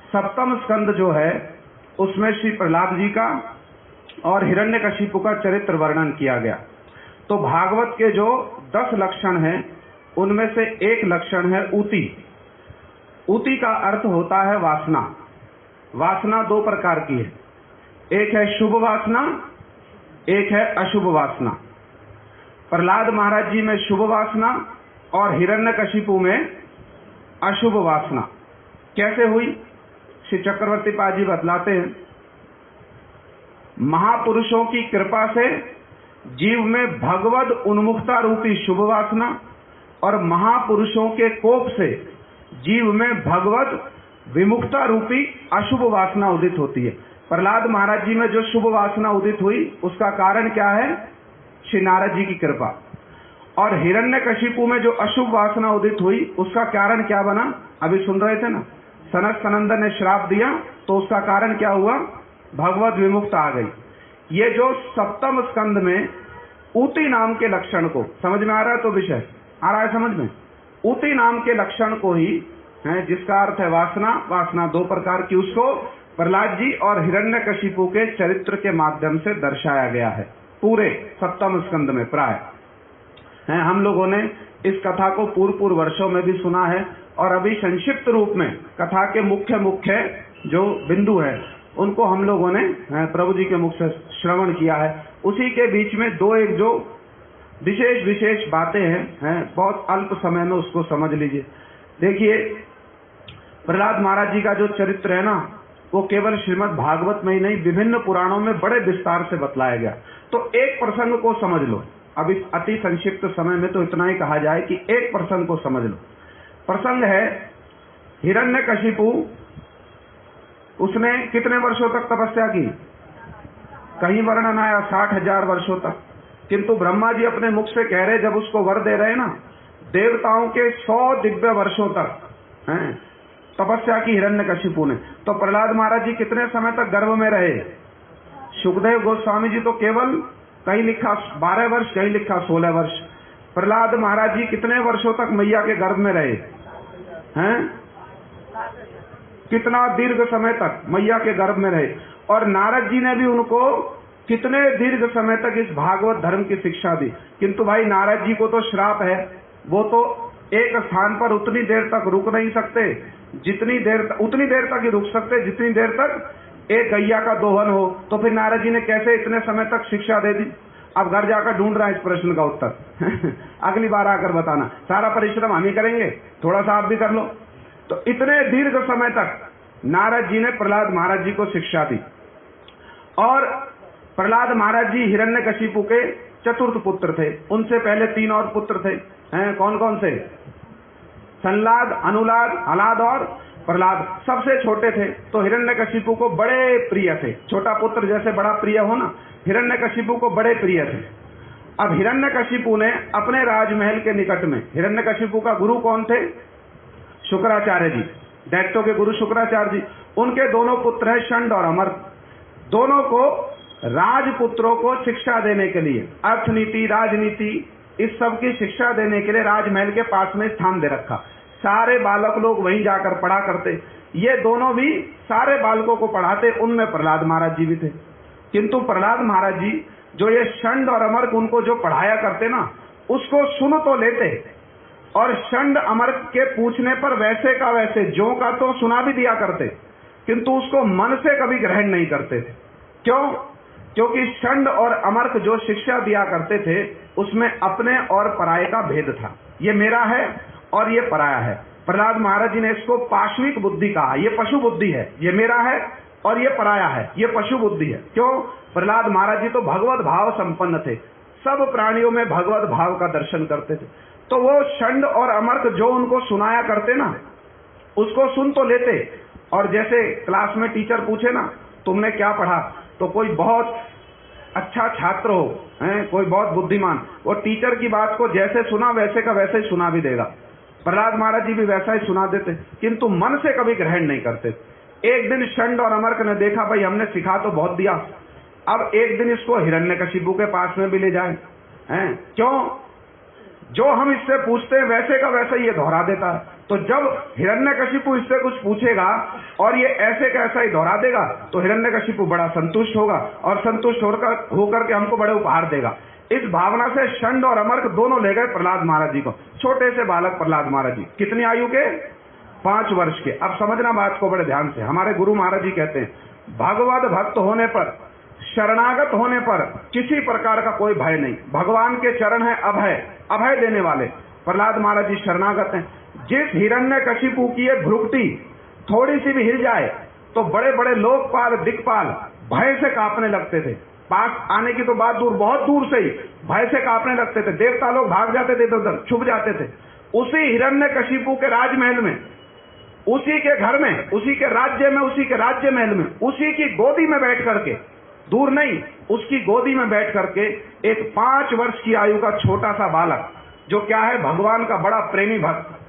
सप्तम स्कंद जो है उसमें श्री प्रहलाद जी का और हिरण्यकशिपु का चरित्र वर्णन किया गया। तो भागवत के जो 10 लक्षण हैं उनमें से एक लक्षण है ऊति। ऊति का अर्थ होता है वासना। वासना 2 प्रकार की है, एक है शुभ वासना, एक है अशुभ वासना। प्रहलाद महाराज जी में शुभ वासना और हिरण्यकशिपु में अशुभ वासना। कैसे हुई? श्री चक्रवर्ती पाद जी बतलाते हैं, महापुरुषों की कृपा से जीव में भगवद उन्मुखता रूपी शुभ वासना और महापुरुषों के कोप से जीव में भगवद विमुखता रूपी अशुभ वासना उदित होती है। प्रहलाद महाराज जी में जो शुभ वासना उदित हुई उसका कारण क्या है? श्री नारद जी की कृपा। और हिरण्यकशिपु में जो अशुभ वासना उदित हुई उसका कारण क्या बना? अभी सुन रहे थे ना, सनत सनंदन ने श्राप दिया तो उसका कारण क्या हुआ? भगवत विमुक्ता आ गई। ये जो सप्तम स्कंद में ऊती नाम के लक्षण को, समझ में आ रहा है तो विषय आ रहा है समझ में, ऊती नाम के लक्षण को ही है, जिसका अर्थ है वासना, वासना दो प्रकार की, उसको प्रहलाद जी और हिरण्यकशिपु के चरित्र के माध्यम से दर्शाया गया है पूरे सप्तम स्कंद में। प्राय है हम लोगों ने इस कथा को पूर्व वर्षों में भी सुना है, और अभी संक्षिप्त रूप में कथा के मुख्य मुख्य जो बिंदु है उनको हम लोगों ने प्रभु जी के मुख से श्रवण किया है। उसी के बीच में दो एक जो विशेष विशेष बातें हैं, बहुत अल्प समय में उसको समझ लीजिए। देखिए, प्रहलाद महाराज जी का जो चरित्र है ना, वो केवल श्रीमद् भागवत में ही नहीं, विभिन्न पुराणों में बड़े विस्तार से बतलाया गया। तो एक प्रसंग को समझ लो। अब इस अति संक्षिप्त समय में तो इतना ही कहा जाए कि एक प्रसंग को समझ लो। प्रसंग है, हिरण्यकशिपु उसने कितने वर्षों तक तपस्या की? कहीं वर्णन आया 60,000 वर्षों तक। किंतु ब्रह्मा जी अपने मुख से कह रहे, जब उसको वर दे रहे ना, देवताओं के 100 दिव्य वर्षों तक तपस्या की हिरण्यकशिपु ने। तो प्रहलाद महाराज जी कितने समय तक गर्भ में रहे? सुखदेव गोस्वामी जी तो केवल कहीं लिखा 12 वर्ष, कहीं लिखा 16 वर्ष। प्रहलाद महाराज जी कितने वर्षों तक मैया के गर्भ में रहे हैं? कितना दीर्घ समय तक मैया के गर्भ में रहे। और नारद जी ने भी उनको कितने दीर्घ समय तक इस भागवत धर्म की शिक्षा दी। किंतु भाई नारद जी को तो श्राप है, वो तो एक स्थान पर उतनी देर तक रुक नहीं सकते, उतनी देर तक ही रुक सकते जितनी देर तक एक गैया का दोहन हो। तो फिर नारद जी ने कैसे इतने समय तक शिक्षा दे दी? अब घर जाकर ढूंढ रहा है इस प्रश्न का उत्तर अगली बार आकर बताना। सारा परिश्रम हम ही करेंगे, थोड़ा सा आप भी कर लो। तो इतने दीर्घ समय तक नारद जी ने प्रहलाद महाराज जी को शिक्षा दी। और प्रहलाद महाराज जी हिरण्यकशिपु के चतुर्थ पुत्र थे। उनसे पहले 3 और पुत्र थे। कौन कौन से? संलाद, अनुलाद, हलाद और प्रहलाद। सबसे छोटे थे तो हिरण्यकशिपु को बड़े प्रिय थे। छोटा पुत्र जैसे बड़ा प्रिय हो ना, हिरण्यकशिपु को बड़े प्रिय थे। अब हिरण्यकशिपु ने अपने राजमहल के निकट में, हिरण्यकशिपु का गुरु कौन थे? शुक्राचार्य जी, दैत्यों के गुरु शुक्राचार्य जी। उनके दोनों पुत्र हैं षंड और अमर्त। दोनों को राजपुत्रों को शिक्षा देने के लिए, अर्थनीति, राजनीति, इस सब की शिक्षा देने के लिए राजमहल के पास में स्थान दे रखा। सारे बालक लोग वहीं जाकर पढ़ा करते। ये दोनों भी सारे बालकों को पढ़ाते। उनमें प्रहलाद महाराज जी भी थे। किंतु प्रहलाद महाराज जी जो ये षंड और अमर्क उनको जो पढ़ाया करते ना, उसको सुन तो लेते, और षंड अमर्क के पूछने पर वैसे का वैसे ज्यों का तो सुना भी दिया करते, किंतु उसको मन से कभी ग्रहण नहीं करते थे। क्यों? क्योंकि षंड और अमर्क जो शिक्षा दिया करते थे उसमें अपने और पराये का भेद था। ये मेरा है और ये पराया है। प्रहलाद महाराज जी ने इसको पाशविक बुद्धि कहा। ये पशु बुद्धि है, ये मेरा है और ये पराया है, ये पशु बुद्धि है। क्यों? प्रहलाद महाराज जी तो भगवत भाव संपन्न थे, सब प्राणियों में भगवत भाव का दर्शन करते थे। तो वो षंड और अमर्क जो उनको सुनाया करते ना, उसको सुन तो लेते। और जैसे क्लास में टीचर पूछे ना, तुमने क्या पढ़ा, तो कोई बहुत अच्छा छात्र हो, कोई बहुत बुद्धिमान, वो टीचर की बात को जैसे सुना वैसे का वैसे ही सुना भी देगा। प्रहलाद महाराज जी भी वैसा ही सुना देते, किंतु मन से कभी ग्रहण नहीं करते। एक दिन षंड और अमर्क ने देखा, भाई हमने सिखा तो बहुत दिया, अब एक दिन इसको हिरण्यकशिपु के पास में भी ले जाए। क्यों? जो हम इससे पूछते हैं वैसे का वैसा ये दोहरा देता है। तो जब हिरण्यकशिपु इससे कुछ पूछेगा और ये ऐसे का ऐसा ही दोहरा देगा, तो हिरण्यकशिपु बड़ा संतुष्ट होगा और संतुष्ट होकर के हमको बड़े उपहार देगा। इस भावना से षंड और अमर्क दोनों ले गए प्रहलाद महाराज जी को। छोटे से बालक प्रहलाद महाराज जी, कितनी आयु के? 5 वर्ष के। अब समझना बात को बड़े ध्यान से। हमारे गुरु महाराज जी कहते हैं, भगवत भक्त होने पर, शरणागत होने पर किसी प्रकार का कोई भय नहीं। भगवान के चरण है अभय, अभय देने वाले। प्रहलाद महाराज जी शरणागत हैं। जिस हिरण्यकशिपु की ये भ्रुकुटी थोड़ी सी भी हिल जाए तो बड़े बड़े लोकपाल, दिक्पाल भय से कांपने लगते थे। पास आने की तो बात दूर, बहुत दूर से ही भय से कांपने लगते थे। देवता लोग भाग जाते थे, इधर छुप जाते थे। उसी हिरण्यकशिपु के राजमहल में, उसी के घर में, उसी के राज्य में, उसी के राज्य महल में, उसी की गोदी में बैठ करके, दूर नहीं, उसकी गोदी में बैठ करके एक 5 वर्ष की आयु का छोटा सा बालक, जो क्या है, भगवान का बड़ा प्रेमी भक्त।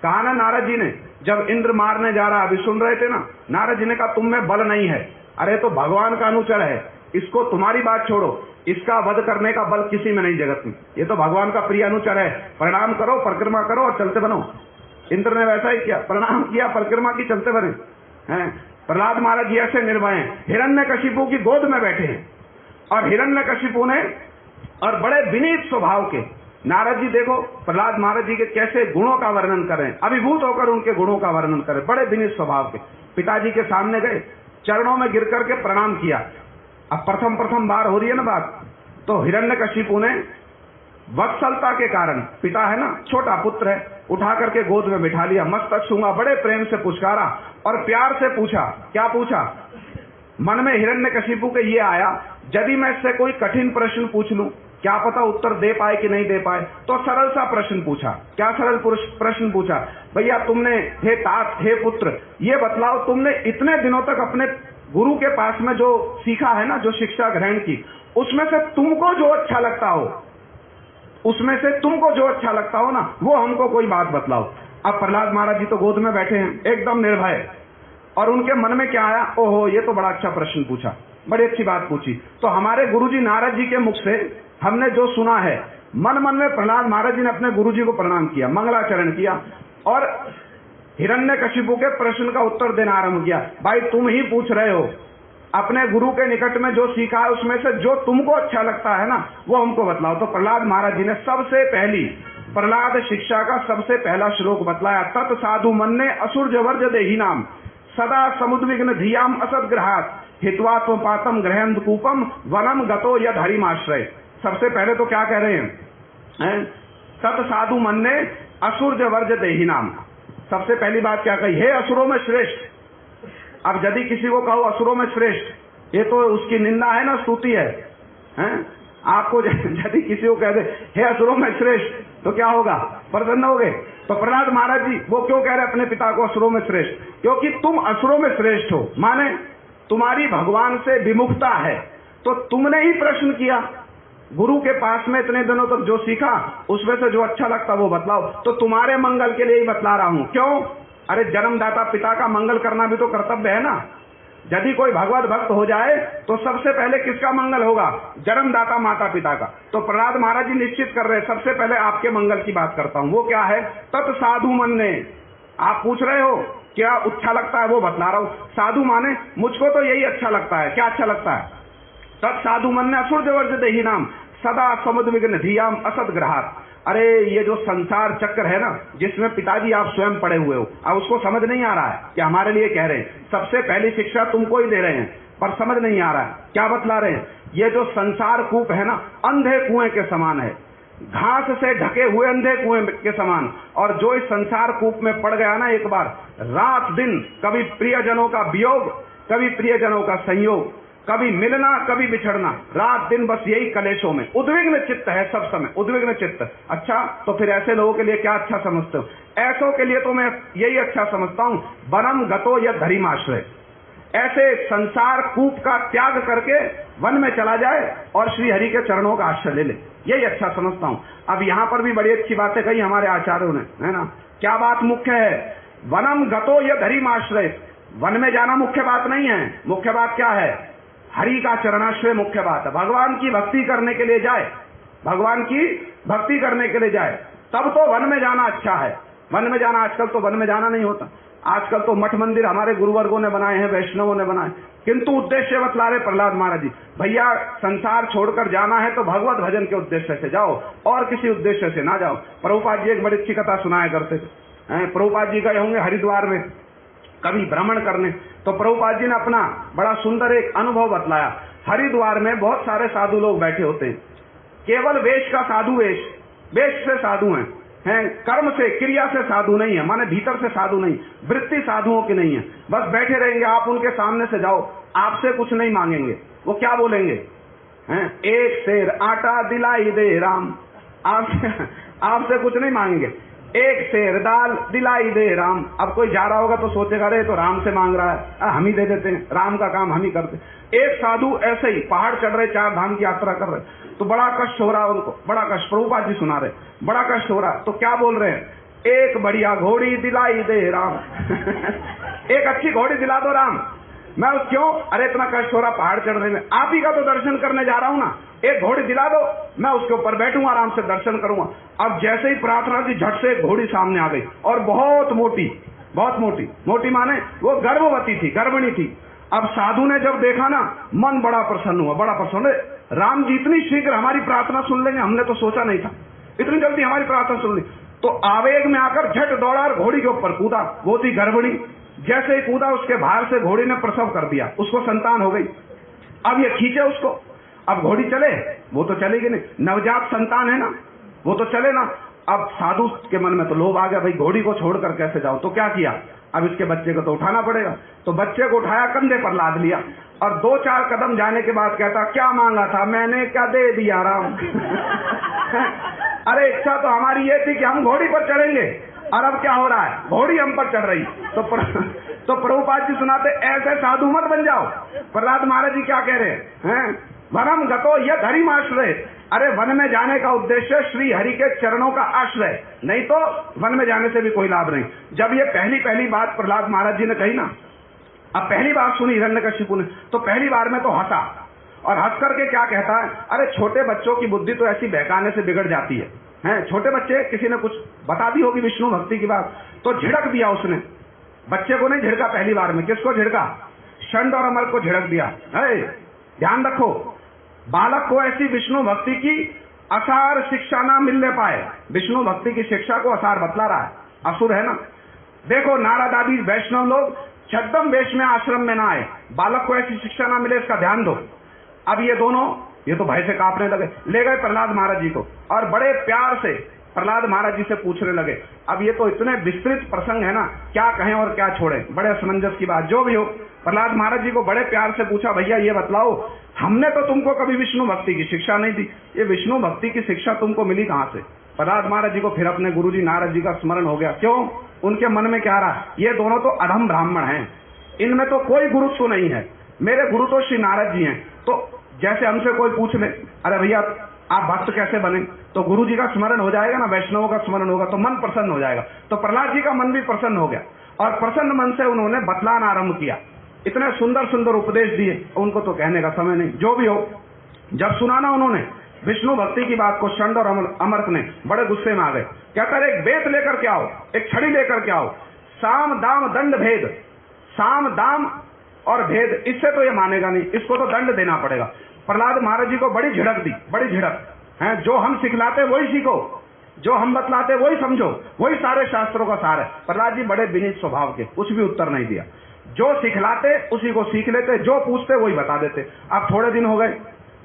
कहा ना नारद जी ने, जब इंद्र मारने जा रहा, अभी सुन रहे थे ना, नारद जी ने कहा तुम में बल नहीं है। अरे तो भगवान का अनुचर है, इसको तुम्हारी बात छोड़ो, इसका वध करने का बल किसी में नहीं जगत में। ये तो भगवान का प्रिय अनुचर है, प्रणाम करो, परिक्रमा करो और चलते बनो। इंद्र ने वैसा ही किया, प्रणाम किया, परिक्रमा की, चलते बने हैं। प्रहलाद महाराज जी ऐसे निर्भय हैं, हिरण्यकशिपु की गोद में बैठे हैं और हिरण्यकशिपु ने, और बड़े विनीत स्वभाव के नारद जी देखो प्रहलाद महाराज जी के कैसे गुणों का वर्णन करें, अभिभूत होकर उनके गुणों का वर्णन करें, बड़े विनीत स्वभाव के। पिताजी के सामने गए, चरणों में गिर करके प्रणाम किया। अब प्रथम बार हो रही है ना बात, तो हिरण्यकशिपु ने वत्सलता के कारण, पिता है ना, छोटा पुत्र है, उठा करके गोद में बिठा लिया, मस्तक छूंगा, बड़े प्रेम से पुचकारा और प्यार से पूछा। क्या पूछा? मन में हिरण्यकशिपु के ये आया, यदि मैं इससे कोई कठिन प्रश्न पूछ लूं, क्या पता उत्तर दे पाए कि नहीं दे पाए, तो सरल सा प्रश्न पूछा। क्या सरल प्रश्न पूछा? भैया तुमने, हे तात, हे पुत्र, ये बतलाओ, तुमने इतने दिनों तक अपने गुरु के पास में जो सीखा है ना, जो शिक्षा ग्रहण की, उसमें से तुमको जो अच्छा लगता हो, उसमें से तुमको जो अच्छा लगता हो ना, वो हमको कोई बात बतलाओ। अब प्रहलाद महाराज जी तो गोद में बैठे हैं, एकदम निर्भय, और उनके मन में क्या आया? ओहो, ये तो बड़ा अच्छा प्रश्न पूछा, बड़ी अच्छी बात पूछी। तो हमारे गुरुजी नारद जी के मुख से हमने जो सुना है, मन में प्रहलाद महाराज जी ने अपने गुरुजी को प्रणाम किया, मंगलाचरण किया और हिरण्यकशिपु के प्रश्न का उत्तर देना आरंभ किया। भाई तुम ही पूछ रहे हो, अपने गुरु के निकट में जो सीखा है उसमें से जो तुमको अच्छा लगता है ना, वो हमको बतलाओ। तो प्रहलाद महाराज जी ने सबसे पहली प्रहलाद शिक्षा का सबसे पहला श्लोक बतलाया। तत् साधु मन्ने असुरजवर्ज देहि नाम सदा समुद्विग्न धियाम असदग्रहात हित्वात्म पातम ग्रहण कूपम वनम गतो यद हरिमाश्रय। सबसे पहले तो क्या कह रहे हैं? तत् साधु मन्ने असुरजवर्ज देहि नाम। सबसे पहली बात क्या कही? हे असुरों में श्रेष्ठ। अब यदि किसी को कहो असुरों में श्रेष्ठ, ये तो उसकी निंदा है ना, स्तुति है, हैं? आपको यदि किसी को कह दे हे असुरों में श्रेष्ठ, तो क्या होगा? प्रसन्न हो गए। तो प्रहलाद महाराज जी वो क्यों कह रहे अपने पिता को असुरों में श्रेष्ठ? क्योंकि तुम असुरों में श्रेष्ठ हो, माने तुम्हारी भगवान से विमुखता है, तो तुमने ही प्रश्न किया, गुरु के पास में इतने दिनों तक जो सीखा उसमें से जो अच्छा लगता वो बतलाओ। तो तुम्हारे मंगल के लिए ही बतला रहा हूं। क्यों? अरे जन्मदाता पिता का मंगल करना भी तो कर्तव्य है ना। यदि कोई भगवत भक्त हो जाए तो सबसे पहले किसका मंगल होगा? जन्मदाता माता पिता का। तो प्रहलाद महाराज जी निश्चित कर रहे हैं, सबसे पहले आपके मंगल की बात करता हूं। वो क्या है? तत् साधु मन्ने। आप पूछ रहे हो क्या अच्छा लगता है, वो बतला रहा हूं। साधु माने मुझको तो यही अच्छा लगता है। क्या अच्छा लगता है? तत् साधु मन्ने असुरजवर्ज देहि नाम सदा समुद्विग्न धियाम असदग्रहात। अरे ये जो संसार चक्र है ना, जिसमें पिताजी आप स्वयं पड़े हुए हो, अब उसको समझ नहीं आ रहा है कि हमारे लिए कह रहे हैं। सबसे पहली शिक्षा तुमको ही दे रहे हैं, पर समझ नहीं आ रहा है। क्या बतला रहे हैं? ये जो संसार कूप है ना, अंधे कुएं के समान है, घास से ढके हुए अंधे कुएं के समान। और जो इस संसार कूप में पड़ गया ना एक बार, रात दिन कभी प्रियजनों का वियोग, कभी प्रियजनों का संयोग, कभी मिलना कभी बिछड़ना, रात दिन बस यही कलेशों में उद्विग्न चित्त है, सब समय उद्विग्न चित्त। अच्छा, तो फिर ऐसे लोगों के लिए क्या अच्छा समझते हो? ऐसों के लिए तो मैं यही अच्छा समझता हूं, वनम गतो यद धरिमाश्रय। ऐसे संसार कूप का त्याग करके वन में चला जाए और श्री हरि के चरणों का आश्रय ले ले, यही अच्छा समझता हूं। अब यहां पर भी बड़ी अच्छी बातें कही हमारे आचार्यों ने, है ना। क्या बात मुख्य है? वनम गतो यद धरिमाश्रय। वन में जाना मुख्य बात नहीं है, मुख्य बात क्या है? हरि का चरणाश्रय मुख्य बात है। भगवान की भक्ति करने के लिए जाए, भगवान की भक्ति करने के लिए जाए, तब तो वन में जाना अच्छा है। वन में जाना, आजकल तो वन में जाना नहीं होता। आजकल तो मठ मंदिर हमारे गुरुवर्गों ने बनाए हैं, वैष्णवों ने बनाए, किंतु उद्देश्य बतला रहे प्रहलाद महाराज जी, भैया संसार छोड़कर जाना है तो भगवत भजन के उद्देश्य से जाओ और किसी उद्देश्य से ना जाओ। प्रभुपाद जी एक बड़ी अच्छी कथा सुनाया करते थे। प्रभुपाद जी गए होंगे हरिद्वार में कभी भ्रमण करने, तो प्रभुपाद जी ने अपना बड़ा सुंदर एक अनुभव बतलाया। हरिद्वार में बहुत सारे साधु लोग बैठे होते हैं, केवल वेश का साधु, वेश से साधु हैं, कर्म से क्रिया से साधु नहीं है, माने भीतर से साधु नहीं, वृत्ति साधुओं की नहीं है। बस बैठे रहेंगे, आप उनके सामने से जाओ, आपसे कुछ नहीं मांगेंगे। वो क्या बोलेंगे? एक सेर आटा दिलाई दे राम। आपसे कुछ नहीं मांगेंगे। एक सेर दाल दिलाई दे राम। अब कोई जा रहा होगा तो सोचेगा अरे तो राम से मांग रहा है, हम ही दे देते हैं, राम का काम हम ही करते। एक साधु ऐसे ही पहाड़ चढ़ रहे, 4 धाम की यात्रा कर रहे, तो बड़ा कष्ट हो रहा है उनको, बड़ा कष्ट। प्रभुपाद जी सुना रहे, बड़ा कष्ट हो रहा है, तो क्या बोल रहे हैं? एक बढ़िया घोड़ी दिलाई दे राम। एक अच्छी घोड़ी दिला दो राम। मैं क्यों, अरे इतना कष्ट हो रहा पहाड़ चढ़ने में, आप ही का तो दर्शन करने जा रहा हूं ना, एक घोड़ी दिला दो, मैं उसके ऊपर बैठूंगा, आराम से दर्शन करूंगा। अब जैसे ही प्रार्थना की, झट से एक घोड़ी सामने आ गई और बहुत मोटी, बहुत मोटी, मोटी माने वो गर्भवती थी, गर्भिणी थी। अब साधु ने जब देखा ना, मन बड़ा प्रसन्न हुआ, बड़ा प्रसन्न। राम जी इतनी शीघ्र हमारी प्रार्थना सुन लेंगे, हमने तो सोचा नहीं था, इतनी जल्दी हमारी प्रार्थना सुन ली। तो आवेग में आकर झट दौड़ा और घोड़ी के ऊपर कूदा, वो थी गर्भिणी। जैसे ही कूदा, उसके भार से घोड़ी ने प्रसव कर दिया, उसको संतान हो गई। अब ये खींचे उसको, अब घोड़ी चले, वो तो चलेगी नहीं, नवजात संतान है ना, वो तो चले ना। अब साधु के मन में तो लोभ आ गया, भाई घोड़ी को छोड़कर कैसे जाऊं, तो क्या किया, अब इसके बच्चे को तो उठाना पड़ेगा। तो बच्चे को उठाया, कंधे पर लाद लिया और 2-4 कदम जाने के बाद कहता, क्या मांगा था मैंने, क्या दे दिया राम। अरे इच्छा तो हमारी ये थी कि हम घोड़ी पर चढ़ेंगे, और अब क्या हो रहा है, घोड़ी हम पर चढ़ रही। तो प्रभुपाद जी सुनाते, ऐसे साधु मत बन जाओ। प्रहलाद महाराज जी क्या कह रहे हैं, वनम गतो यद हरिमाश्रय। अरे वन में जाने का उद्देश्य श्री हरि के चरणों का आश्रय, नहीं तो वन में जाने से भी कोई लाभ नहीं। जब ये पहली बात प्रहलाद महाराज जी ने कही ना, अब पहली बार सुनी हिरण्यकशिपु ने, तो पहली बार में तो हंसा, और हंस करके क्या कहता है, अरे छोटे बच्चों की बुद्धि तो ऐसी बहकाने से बिगड़ जाती है, छोटे बच्चे, किसी ने कुछ बता दी होगी विष्णु भक्ति की बात, तो झिड़क दिया उसने, बच्चे को नहीं झिड़का पहली बार में, किसको झिड़का, षंड और अमर को झिड़क दिया। ध्यान रखो, बालक को ऐसी विष्णु भक्ति की असार शिक्षा ना मिलने पाए, विष्णु भक्ति की शिक्षा को असार बतला रहा है, असुर है ना। देखो नारद आदि वैष्णव लोग छद्म वेश में आश्रम में ना आए, बालक को ऐसी शिक्षा ना मिले, इसका ध्यान दो। अब ये दोनों, ये तो भय से कांपने लगे, ले गए प्रहलाद महाराज जी को और बड़े प्यार से प्रहलाद महाराज जी से पूछने लगे। अब ये तो इतने विस्तृत प्रसंग है ना, क्या कहें और क्या छोड़ें, बड़े असमंजस की बात। जो भी हो, प्रहलाद महाराज जी को बड़े प्यार से पूछा, भैया ये बतलाओ, हमने तो तुमको कभी विष्णु भक्ति की शिक्षा नहीं दी, ये विष्णु भक्ति की शिक्षा तुमको मिली कहां से। प्रहलाद महाराज जी को फिर अपने गुरु जी नारद जी का स्मरण हो गया। क्यों, उनके मन में क्या रहा, ये दोनों तो अधम ब्राह्मण हैं, इनमें तो कोई गुरुत्व नहीं है, मेरे गुरु तो श्री नारद जी हैं। तो जैसे हमसे कोई पूछ ले, अरे भैया आप भक्त कैसे बने, तो गुरु जी का स्मरण हो जाएगा ना, वैष्णवों का स्मरण होगा तो मन प्रसन्न हो जाएगा। तो प्रहलाद जी का मन भी प्रसन्न हो गया और प्रसन्न मन से उन्होंने बतलाना आरंभ किया। इतने सुंदर सुंदर उपदेश दिए, उनको तो कहने का समय नहीं। जो भी हो, जब सुनाना उन्होंने विष्णु भक्ति की बात को, षंड और अमर्त ने बड़े गुस्से में आ गए। कहता है, एक बेत लेकर के आओ, एक छड़ी लेकर के आओ, साम दाम दंड भेद, साम दाम और भेद, इससे तो ये मानेगा नहीं, इसको तो दंड देना पड़ेगा। प्रहलाद महाराज जी को बड़ी झिड़क दी, बड़ी झिड़क है। जो हम सिखलाते वही सीखो, जो हम बतलाते वही समझो, वही सारे शास्त्रों का सार है। प्रहलाद जी बड़े विनीत स्वभाव के, कुछ भी उत्तर नहीं दिया, जो सिखलाते उसी को सीख लेते, जो पूछते वही बता देते। अब थोड़े दिन हो गए,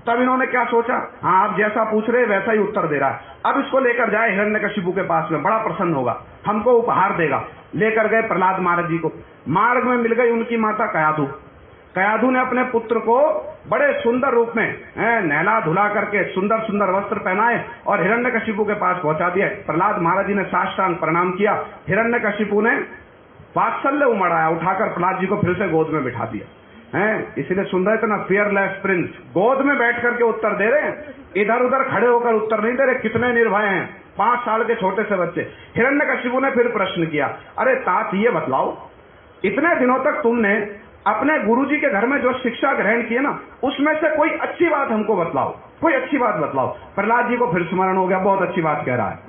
तब इन्होंने क्या सोचा, हाँ आप जैसा पूछ रहे वैसा ही उत्तर दे रहा है, अब इसको लेकर जाए हिरण्यकशिपु के पास में, बड़ा प्रसन्न होगा, हमको उपहार देगा। लेकर गए प्रहलाद महाराज जी को, मार्ग में मिल गई उनकी माता कयाधु। कयाधु ने अपने पुत्र को बड़े सुंदर रूप में नहला धुला करके सुंदर सुंदर वस्त्र पहनाए और हिरण्यकशिपु के पास पहुंचा दिया। प्रहलाद महाराज जी ने साष्टांग प्रणाम किया। हिरण्यकशिपु ने वात्सल्य उमड़ाया, उठाकर प्रहलाद जी को फिर से गोद में बिठा दिया। इसलिए सुन रहे थे ना, फियरलेस प्रिंस, गोद में बैठ करके उत्तर दे रहे हैं, इधर उधर खड़े होकर उत्तर नहीं दे रहे। कितने निर्भय हैं, 5 साल के छोटे से बच्चे। हिरण्यकशिपु ने फिर प्रश्न किया, अरे तात ये बतलाओ, इतने दिनों तक तुमने अपने गुरुजी के घर में जो शिक्षा ग्रहण की है ना, उसमें से कोई अच्छी बात हमको बतलाओ, कोई अच्छी बात बतलाओ। प्रहलाद जी को फिर स्मरण हो गया, बहुत अच्छी बात कह रहा है,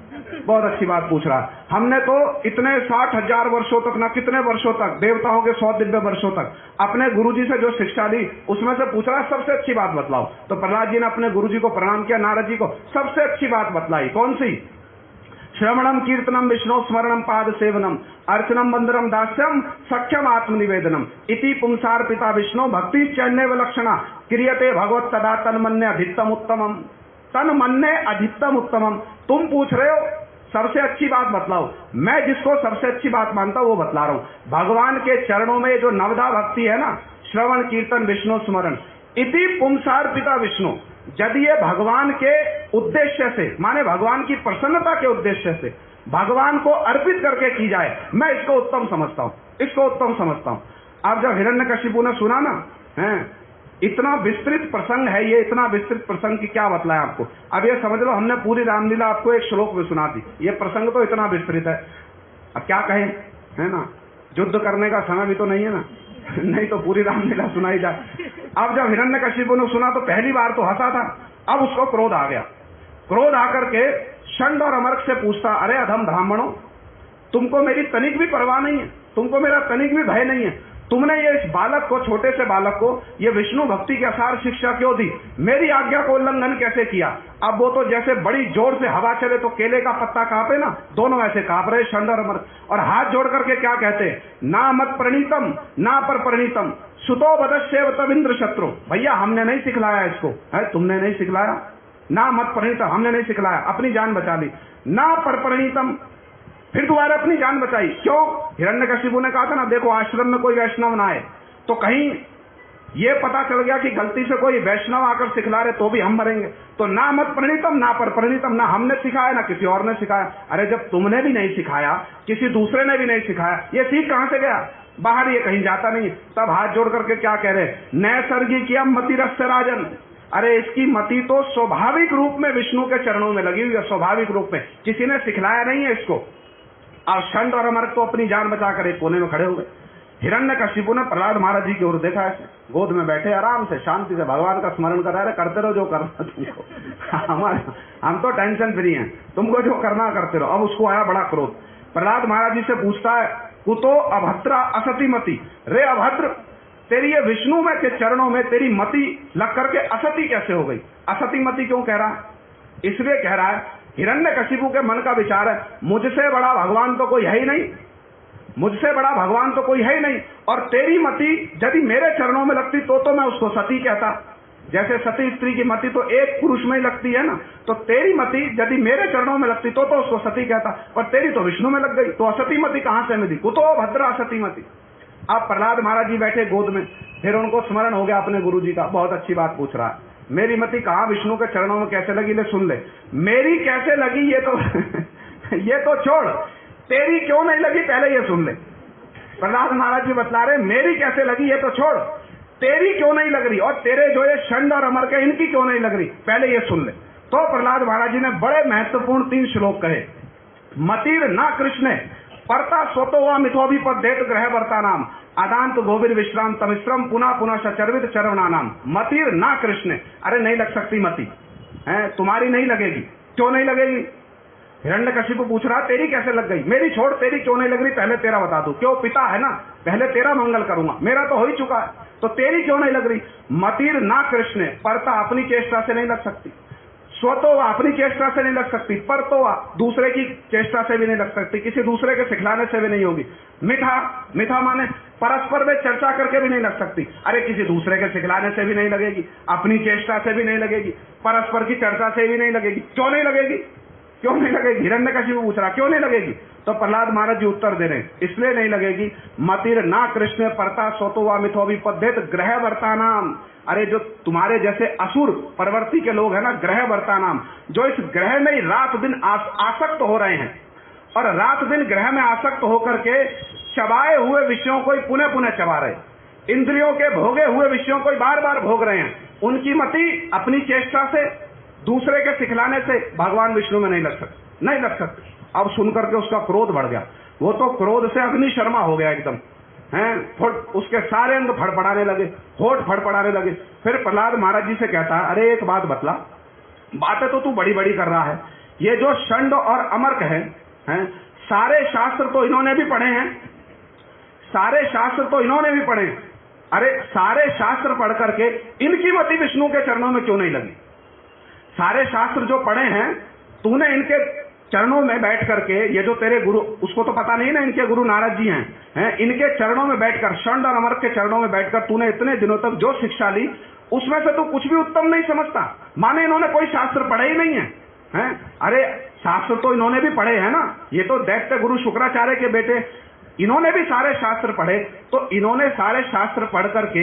बहुत अच्छी बात पूछ रहा है। हमने तो इतने 60,000 वर्षों तक, ना कितने वर्षों तक, देवताओं के 100 दिव्य वर्षों तक अपने गुरुजी से जो शिक्षा ली, उसमें से पूछ रहा है सबसे अच्छी बात बतलाओ। तो प्रहलाद जी ने अपने गुरुजी को प्रणाम किया, नारद जी को सबसे अच्छी बात बतलाई। कौन सी? श्रवणम कीर्तनम विष्णु स्मरणम पाद सेवनम अर्चनम बंदरम दास्यम सख्यम आत्मनिवेदनम इति पुंसार पिता विष्णु भक्ति चैन्य लक्षणा क्रियते भगवत सदा तन्मन्य अधित्तम उत्तमम, तन्मन्य अधित्तम उत्तमम। तुम पूछ रहे हो सबसे अच्छी बात बतलाओ, मैं जिसको सबसे अच्छी बात मानता हूं वो बतला रहा हूं। भगवान के चरणों में जो नवधा भक्ति है ना, श्रवण कीर्तन विष्णु स्मरण, इति पुंसार पिता विष्णु, यदि ये भगवान के उद्देश्य से, माने भगवान की प्रसन्नता के उद्देश्य से भगवान को अर्पित करके की जाए, मैं इसको उत्तम समझता हूं, इसको उत्तम समझता हूं। अब जब हिरण्यकशिपु ने सुना ना, इतना विस्तृत प्रसंग है ये, इतना विस्तृत प्रसंग की क्या बतलाया आपको। अब ये समझ लो, हमने पूरी रामलीला आपको एक श्लोक में सुना दी, ये प्रसंग तो इतना विस्तृत है, अब क्या कहें, है ना। युद्ध करने का समय भी तो नहीं है ना, नहीं तो पूरी रामलीला सुनाई जाए। अब जब हिरण्यकशिपु ने सुना तो पहली बार तो हंसा था, अब उसको क्रोध आ गया। क्रोध आकर के षंड और अमर्क से पूछता, अरे अधम ब्राह्मणों, तुमको मेरी तनिक भी परवाह नहीं है, तुमको मेरा तनिक भी भय नहीं है, तुमने ये इस बालक को, छोटे से बालक को, ये विष्णु भक्ति की असार शिक्षा क्यों दी? मेरी आज्ञा को उल्लंघन कैसे किया? अब वो तो जैसे बड़ी जोर से हवा चले तो केले का पत्ता कांपे ना, दोनों ऐसे कांप रहे षंड और अमर्क, और हाथ जोड़ करके क्या कहते, ना मत प्रणीतम ना पर प्रणीतम सुतो बदस्येव तव इंद्र शत्रु। भैया हमने नहीं सिखलाया इसको, है तुमने नहीं सिखलाया, ना मत प्रणीतम हमने नहीं सिखलाया, अपनी जान बचा ली, ना पर प्रणीतम, फिर दोबारा अपनी जान बचाई। क्यों? हिरण्यकशिपु ने कहा था ना, देखो आश्रम में कोई वैष्णव ना आए, तो कहीं ये पता चल गया कि गलती से कोई वैष्णव आकर सिखला रहे तो भी हम मरेंगे, तो ना मत प्रणीतम ना पर प्रणीतम, ना हमने सिखाया ना किसी और ने सिखाया। अरे जब तुमने भी नहीं सिखाया, किसी दूसरे ने भी नहीं सिखाया, ये सीख कहां से गया? बाहर ये कहीं जाता नहीं। तब हाथ जोड़ करके क्या कह रहे, नैसर्गी किया मतिरस्य राजन, अरे इसकी मति तो स्वाभाविक रूप में विष्णु के चरणों में लगी हुई है, स्वाभाविक रूप में, किसी ने सिखलाया नहीं है इसको। अब षंड और अमर्क तो अपनी जान बचा कर एक कोने में खड़े हुए। हिरण्यकशिपु ने प्रहलाद महाराज जी की ओर देखा, ऐसे गोद में बैठे आराम से शांति से भगवान का स्मरण कर रहे, करते रहो जो करना तुमको, हम तो टेंशन फ्री हैं, तुमको जो करना करते रहो। अब उसको आया बड़ा क्रोध, प्रहलाद महाराज जी से पूछता है, कुतो अभद्रा असति मति, रे अभद्र, तेरी ये विष्णु में के चरणों में तेरी मति लग करके असती कैसे हो गई? असती मति क्यों कह रहा है? इसलिए कह रहा है, हिरण्यकशिपु के मन का विचार है, मुझसे बड़ा भगवान तो कोई है ही नहीं, मुझसे बड़ा भगवान तो कोई है ही नहीं, और तेरी मति यदि मेरे चरणों में लगती तो मैं उसको सती कहता। जैसे सती स्त्री की मति तो एक पुरुष में ही लगती है ना, तो तेरी मति यदि मेरे चरणों में लगती तो उसको सती कहता, और तेरी तो विष्णु में लग गई, तो असती मति कहां से मिली? कुतो भद्रा असती मति। अब प्रहलाद महाराज जी बैठे गोद में, फिर उनको स्मरण हो गया अपने गुरु जी का, बहुत अच्छी बात पूछ रहा है, मेरी मति कहां विष्णु के चरणों में कैसे लगी? ले सुन ले, मेरी कैसे लगी ये तो ये तो छोड़, तेरी क्यों नहीं लगी पहले ये सुन ले। प्रहलाद महाराज जी बतला रहे, मेरी कैसे लगी ये तो छोड़, तेरी क्यों नहीं लग रही, और तेरे जो ये षंड और अमर्क है इनकी क्यों नहीं लग रही, पहले ये सुन ले। तो प्रहलाद महाराज जी ने बड़े महत्वपूर्ण 3 श्लोक कहे। मतिर ना कृष्ण परता स्वतो व मिथोभिपद्येत ग्रह वर्ता नाम अदांत गोविर विश्राम तमिश्रम पुनः पुनः सचर्वित चरवना नाम। मतिर ना कृष्ण, अरे नहीं लग सकती मति, है तुम्हारी नहीं लगेगी। क्यों नहीं लगेगी? हिरण्यकशिपु पूछ रहा, तेरी कैसे लग गई? मेरी छोड़, तेरी क्यों नहीं लग रही पहले तेरा बता दू। क्यों? पिता है ना, पहले तेरा मंगल करूंगा, मेरा तो हो ही चुका है, तो तेरी क्यों नहीं लग रही? मतिर ना कृष्ण, परता अपनी चेष्टा से नहीं लग सकती, स्वतो अपनी चेष्टा से नहीं लग सकती, पर तो दूसरे की चेष्टा से भी नहीं लग सकती, किसी दूसरे के सिखलाने से भी नहीं होगी। मिठा, मिठा माने परस्पर में चर्चा करके भी नहीं लग सकती, अरे किसी दूसरे के सिखलाने से भी नहीं लगेगी, अपनी चेष्टा से भी नहीं लगेगी, परस्पर की चर्चा से भी नहीं लगेगी। क्यों नहीं लगेगी? क्यों नहीं लगेगी? हिरण्यकशिपु पूछ रहा, क्यों नहीं लगेगी? तो प्रहलाद महाराज जी उत्तर दे रहे, इसलिए नहीं लगेगी, मतिर ना कृष्ण परता स्वतो व मिथोभिपद्येत ग्रह वर्ता नाम। अरे जो तुम्हारे जैसे असुर परवर्ती के लोग हैं ना, ग्रह वर्ता नाम, जो इस ग्रह में रात दिन आसक्त हो रहे हैं, और रात दिन ग्रह में आसक्त होकर के चबाए हुए विषयों को पुनः पुनः चबा रहे, इंद्रियों के भोगे हुए विषयों को बार बार भोग रहे हैं, उनकी मति अपनी चेष्टा से, दूसरे के सिखलाने से भगवान विष्णु में नहीं लग सकती, नहीं लग सकती। अब सुनकर के उसका क्रोध बढ़ गया, वो तो क्रोध से अग्निशर्मा हो गया एकदम, हैं, उसके सारे अंग फड़फड़ाने लगे, होठ फड़फड़ाने लगे। फिर प्रहलाद महाराज जी से कहता है, अरे एक बात बतला, बातें तो तू बड़ी बड़ी कर रहा है, ये जो षंड और अमर्क हैं, सारे शास्त्र तो इन्होंने भी पढ़े हैं, सारे शास्त्र तो इन्होंने भी पढ़े, अरे सारे शास्त्र पढ़ करके इनकी मति विष्णु के चरणों में क्यों नहीं लगी? सारे शास्त्र जो पढ़े हैं तूने इनके चरणों में बैठ करके, ये जो तेरे गुरु, उसको तो पता नहीं ना इनके गुरु नारद जी हैं, इनके चरणों में बैठकर, षंड और अमर्क के चरणों में बैठकर तूने इतने दिनों तक जो शिक्षा ली उसमें से तू कुछ भी उत्तम नहीं समझता, माने इन्होंने कोई शास्त्र पढ़े ही नहीं है, अरे शास्त्र तो इन्होंने भी पढ़े हैं ना, ये तो दैत्य गुरु शुक्राचार्य के बेटे, इन्होंने भी सारे शास्त्र पढ़े, तो इन्होंने सारे शास्त्र पढ़ करके